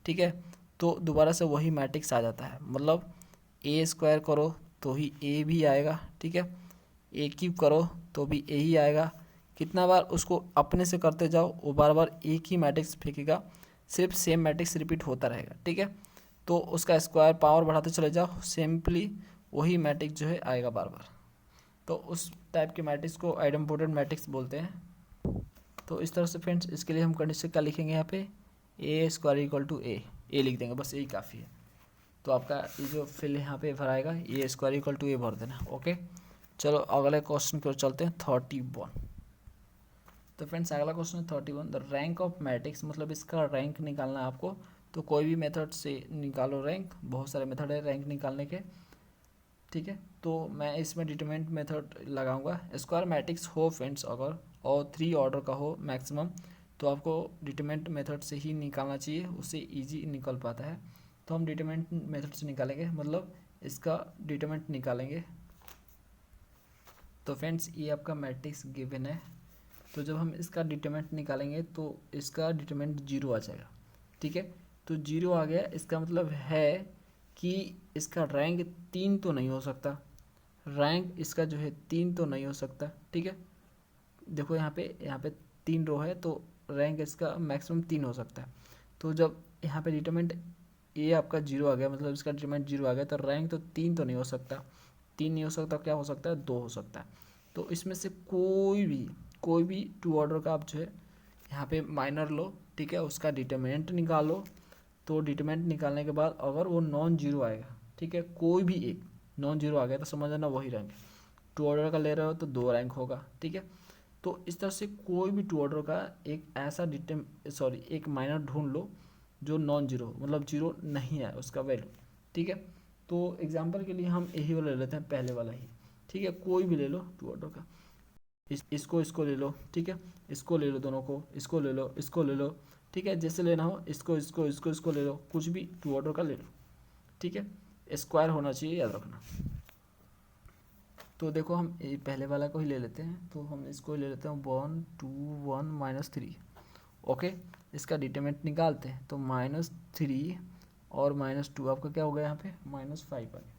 ठीक है, तो दोबारा से वही मैट्रिक्स आ जाता है। मतलब ए स्क्वायर करो तो ही ए भी आएगा, ठीक है, ए क्यूब करो तो भी ए ही आएगा। कितना बार उसको अपने से करते जाओ वो बार बार एक ही मैट्रिक्स फेंकेगा, सिर्फ सेम मैट्रिक्स रिपीट होता रहेगा, ठीक है। तो उसका स्क्वायर पावर बढ़ाते चले जाओ, सिंपली वही मैट्रिक्स जो है आएगा बार बार। तो उस टाइप के मैट्रिक्स को आइडेम्पोटेंट मैट्रिक्स बोलते हैं। तो इस तरह से फ्रेंड्स इसके लिए हम कंडीशन क्या लिखेंगे, यहाँ पे ए स्क्वायर इक्वल टू ए लिख देंगे, बस यही काफ़ी है। तो आपका ये जो फिल यहाँ पे भर आएगा ए स्क्वायर इक्वल टू ए भर देना। ओके, चलो अगले क्वेश्चन की ओर चलते हैं 31। तो फ्रेंड्स अगला क्वेश्चन है 31, द रैंक ऑफ मैट्रिक्स, मतलब इसका रैंक निकालना है आपको। तो कोई भी मेथड से निकालो रैंक, बहुत सारे मेथड है रैंक निकालने के, ठीक है। तो मैं इसमें डिटरमिनेंट मेथड लगाऊंगा। स्क्वायर मैट्रिक्स हो फ्रेंड्स अगर और 3 ऑर्डर का हो मैक्सिमम, तो आपको डिटरमिनेंट मेथड से ही निकालना चाहिए, उससे इजी निकल पाता है। तो हम डिटरमिनेंट मेथड से निकालेंगे, मतलब इसका डिटरमिनेंट निकालेंगे। तो फ्रेंड्स ये आपका मैट्रिक्स गिवन है, तो जब हम इसका डिटरमिनेंट निकालेंगे तो इसका डिटरमिनेंट 0 आ जाएगा, ठीक है। तो 0 आ गया, इसका मतलब है कि इसका रैंक 3 तो नहीं हो सकता, रैंक इसका जो है 3 तो नहीं हो सकता, ठीक है। देखो यहाँ पे 3 रो है, तो रैंक इसका मैक्सिमम 3 हो सकता है। तो जब यहाँ पे डिटरमिनेंट ये आपका 0 आ गया, मतलब इसका डिटरमिनेंट 0 आ गया, तो रैंक तो 3 तो नहीं हो सकता, 3 नहीं हो सकता, क्या हो सकता है 2 हो सकता है। तो इसमें से कोई भी 2 ऑर्डर का आप जो है यहाँ पे माइनर लो, ठीक है, उसका डिटरमिनेंट निकालो। तो डिटरमिनेंट निकालने के बाद अगर वो नॉन जीरो आएगा, ठीक है, कोई भी एक नॉन जीरो आ गया तो समझ लेना वही रैंक है। 2 ऑर्डर का ले रहे हो तो 2 रैंक होगा, ठीक है। तो इस तरह से कोई भी 2 ऑर्डर का एक ऐसा एक माइनर ढूंढ लो जो नॉन जीरो, मतलब जीरो नहीं है उसका वैल्यू, ठीक है। तो एग्जांपल के लिए हम यही वाला ले लेते हैं, पहले वाला ही, ठीक है। कोई भी ले लो 2 ऑर्डर का, इसको ले लो, ठीक है, इसको ले लो, दोनों को, इसको ले लो, इसको ले लो, ठीक है, जैसे लेना हो, इसको ले लो, कुछ भी 2 ऑर्डर का ले लो, ठीक है। स्क्वायर होना चाहिए, याद रखना। तो देखो हम ये पहले वाला को ही ले लेते हैं, तो हम इसको ही ले लेते हैं 1 2 1 -3। ओके, इसका डिटरमिनेंट निकालते हैं, तो -3 और -2 आपका क्या हो गया, यहाँ पे -5 आ गया,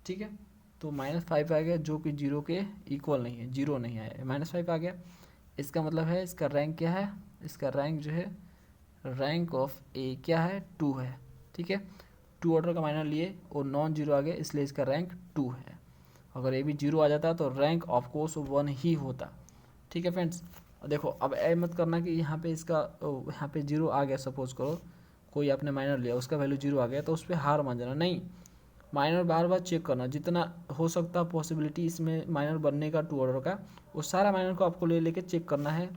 ठीक है। तो -5 आ गया जो कि 0 के इक्वल नहीं है, 0 नहीं आया, -5 आ गया। इसका मतलब है इसका रैंक क्या है, इसका रैंक जो है रैंक ऑफ ए क्या है, 2 है, ठीक है। 2 ऑर्डर का माइनर लिए और नॉन जीरो आ गया, इसलिए इसका रैंक 2 है। अगर ए भी 0 आ जाता तो रैंक ऑफकोर्स 1 ही होता, ठीक है फ्रेंड्स। देखो अब ए मत करना कि यहाँ पे इसका यहाँ पे 0 आ गया, सपोज करो कोई आपने माइनर लिया उसका वैल्यू 0 आ गया तो उस पर हार मान जाना, नहीं। माइनर बार बार चेक करना, जितना हो सकता पॉसिबिलिटी इसमें माइनर बनने का 2 ऑर्डर का, वो सारा माइनर को आपको ले लेके चेक करना है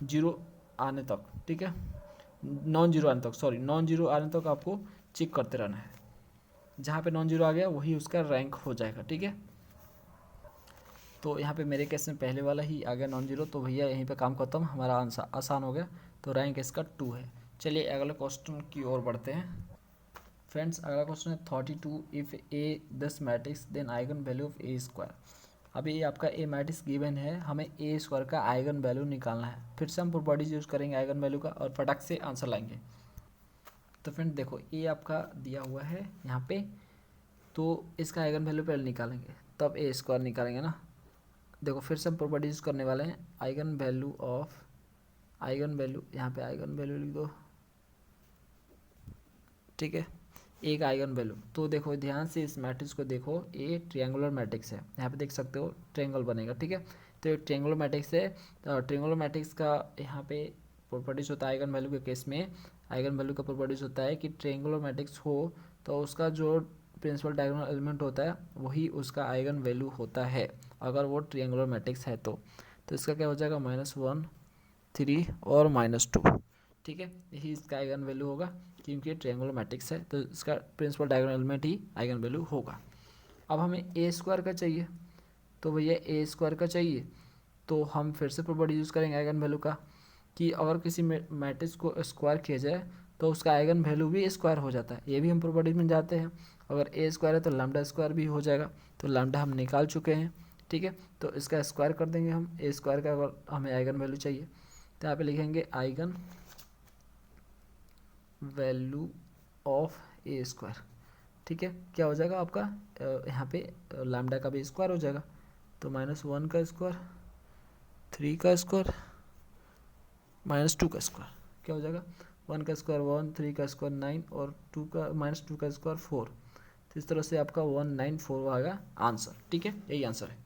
0 आने तक, ठीक है, नॉन जीरो आने तक, सॉरी नॉन जीरो आने तक आपको चेक करते रहना है। जहाँ पे नॉन जीरो आ गया वही उसका रैंक हो जाएगा, ठीक है। तो यहाँ पे मेरे केस में पहले वाला ही आ गया नॉन जीरो, तो भैया यहीं पे काम खत्म, हमारा आंसर आसान हो गया। तो रैंक इसका 2 है। चलिए अगले क्वेश्चन की ओर बढ़ते हैं फ्रेंड्स। अगला क्वेश्चन है 32, if A this matrix then eigenvalue of A square. अभी ये आपका ए मैट्रिक्स गिवन है, हमें ए स्क्वायर का आइगन वैल्यू निकालना है। फिर से हम प्रॉपर्टीज यूज़ करेंगे आइगन वैल्यू का और फटाक से आंसर लाएंगे। तो फ्रेंड देखो ए आपका दिया हुआ है यहाँ पे, तो इसका आइगन वैल्यू पहले निकालेंगे तब ए स्क्वायर निकालेंगे ना। देखो फिर से हम प्रॉपर्टीज यूज़ करने वाले हैं, eigen value of, eigen value यहाँ पे आइगन वैल्यू लिख दो, ठीक है, एक आइगन वैल्यू। तो देखो ध्यान से इस मैट्रिक्स को देखो, ये ट्रायंगुलर मैट्रिक्स है, यहाँ पे देख सकते हो ट्रायंगल बनेगा, ठीक है। तो ये ट्रायंगुलर मैट्रिक्स है, तो ट्रायंगुलर मैट्रिक्स का यहाँ पे प्रॉपर्टीज होता है आइगन वैल्यू के केस में। आइगन वैल्यू का प्रॉपर्टीज होता है कि ट्रायंगुलर मैट्रिक्स हो तो उसका जो प्रिंसिपल डायगोनल एलिमेंट होता है वही उसका आइगन वैल्यू होता है, अगर वो ट्रायंगुलर मैट्रिक्स है तो। इसका क्या हो जाएगा, -1 3 और -2, ठीक है, यही इसका आइगन वैल्यू होगा क्योंकि ट्रायंगुलर मैट्रिक्स है, तो इसका प्रिंसिपल डायगोनल एलिमेंट ही आइगन वैल्यू होगा। अब हमें ए स्क्वायर का चाहिए, तो भैया ए स्क्वायर का चाहिए तो हम फिर से प्रॉपर्टी यूज़ करेंगे आइगन वैल्यू का, कि अगर किसी मैट्रिक्स को स्क्वायर किया जाए तो उसका आइगन वैल्यू भी स्क्वायर हो जाता है, ये भी हम प्रॉपर्टीज में जाते हैं। अगर ए स्क्वायर है तो लैम्डा स्क्वायर भी हो जाएगा, तो लैम्डा हम निकाल चुके हैं, ठीक है। तो इसका स्क्वायर कर देंगे हम, ए स्क्वायर का अगर हमें आइगन वैल्यू चाहिए तो यहाँ पे लिखेंगे eigen value of A square, ठीक है। क्या हो जाएगा आपका यहाँ पे लैम्डा का भी स्क्वायर हो जाएगा, तो -1 का स्क्वायर, 3 का स्क्वायर, -2 का स्क्वायर, क्या हो जाएगा 1 का स्क्वायर 1, 3 का स्क्वायर 9 और 2 का -2 का स्क्वायर 4। तो इस तरह से आपका 194 आएगा आंसर, ठीक है, यही आंसर है।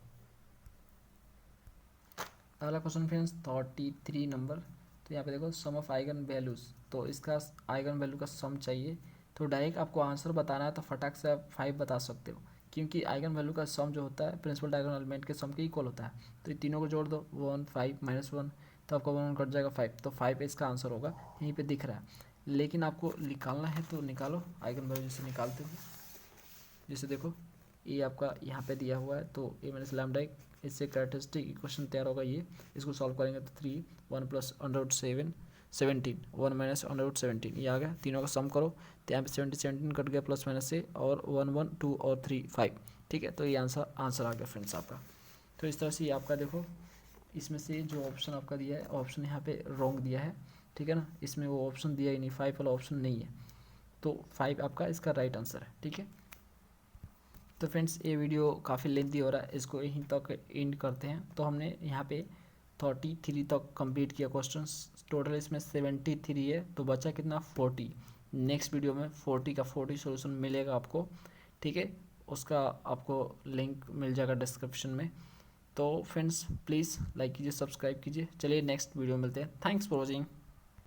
अगला क्वेश्चन फ्रेंड्स 33 नंबर। तो यहाँ पे देखो सम ऑफ आइगन वैल्यूज़, तो इसका आइगन वैल्यू का सम चाहिए। तो डायरेक्ट आपको आंसर बताना है तो फटाक से आप 5 बता सकते हो, क्योंकि आइगन वैल्यू का सम जो होता है प्रिंसिपल डायगोनल एलिमेंट के सम के इक्वल होता है। तो ये तीनों को जोड़ दो, 1 5 -1, तो आपका 1 कट जाएगा 5, तो 5 इसका आंसर होगा, यहीं पर दिख रहा है। लेकिन आपको निकालना है तो निकालो आइगन वैल्यू, जैसे निकालते हैं। जैसे देखो ये आपका यहाँ पे दिया हुआ है, तो ए माइनस लैम्डा एक, इससे कैरेक्टरिस्टिक इक्वेशन तैयार होगा। ये इसको सॉल्व करेंगे तो 3 1 प्लस अंडर 7 17 1 माइनस अंडर 17, ये आ गया। तीनों का सम करो तो यहाँ पे 17 कट गया प्लस माइनस से, और 1 1 2 और 3 5, ठीक है। तो ये आंसर आ गया फ्रेंड्स आपका। तो इस तरह से ये आपका देखो, इसमें से जो ऑप्शन आपका दिया है, ऑप्शन यहाँ पे रॉन्ग दिया है, ठीक है ना। इसमें वो ऑप्शन दिया ही नहीं, 5 वाला ऑप्शन नहीं है, तो 5 आपका इसका राइट आंसर है, ठीक है। तो फ्रेंड्स ये वीडियो काफ़ी लेंथी हो रहा है, इसको यहीं तक एंड करते हैं। तो हमने यहाँ पे 33 तक कंप्लीट किया क्वेश्चंस, टोटल इसमें 73 है, तो बचा कितना 40। नेक्स्ट वीडियो में 40 का 40 सॉल्यूशन मिलेगा आपको, ठीक है। उसका आपको लिंक मिल जाएगा डिस्क्रिप्शन में। तो फ्रेंड्स प्लीज़ लाइक कीजिए, सब्सक्राइब कीजिए। चलिए नेक्स्ट वीडियो में मिलते हैं। Thanks for watching.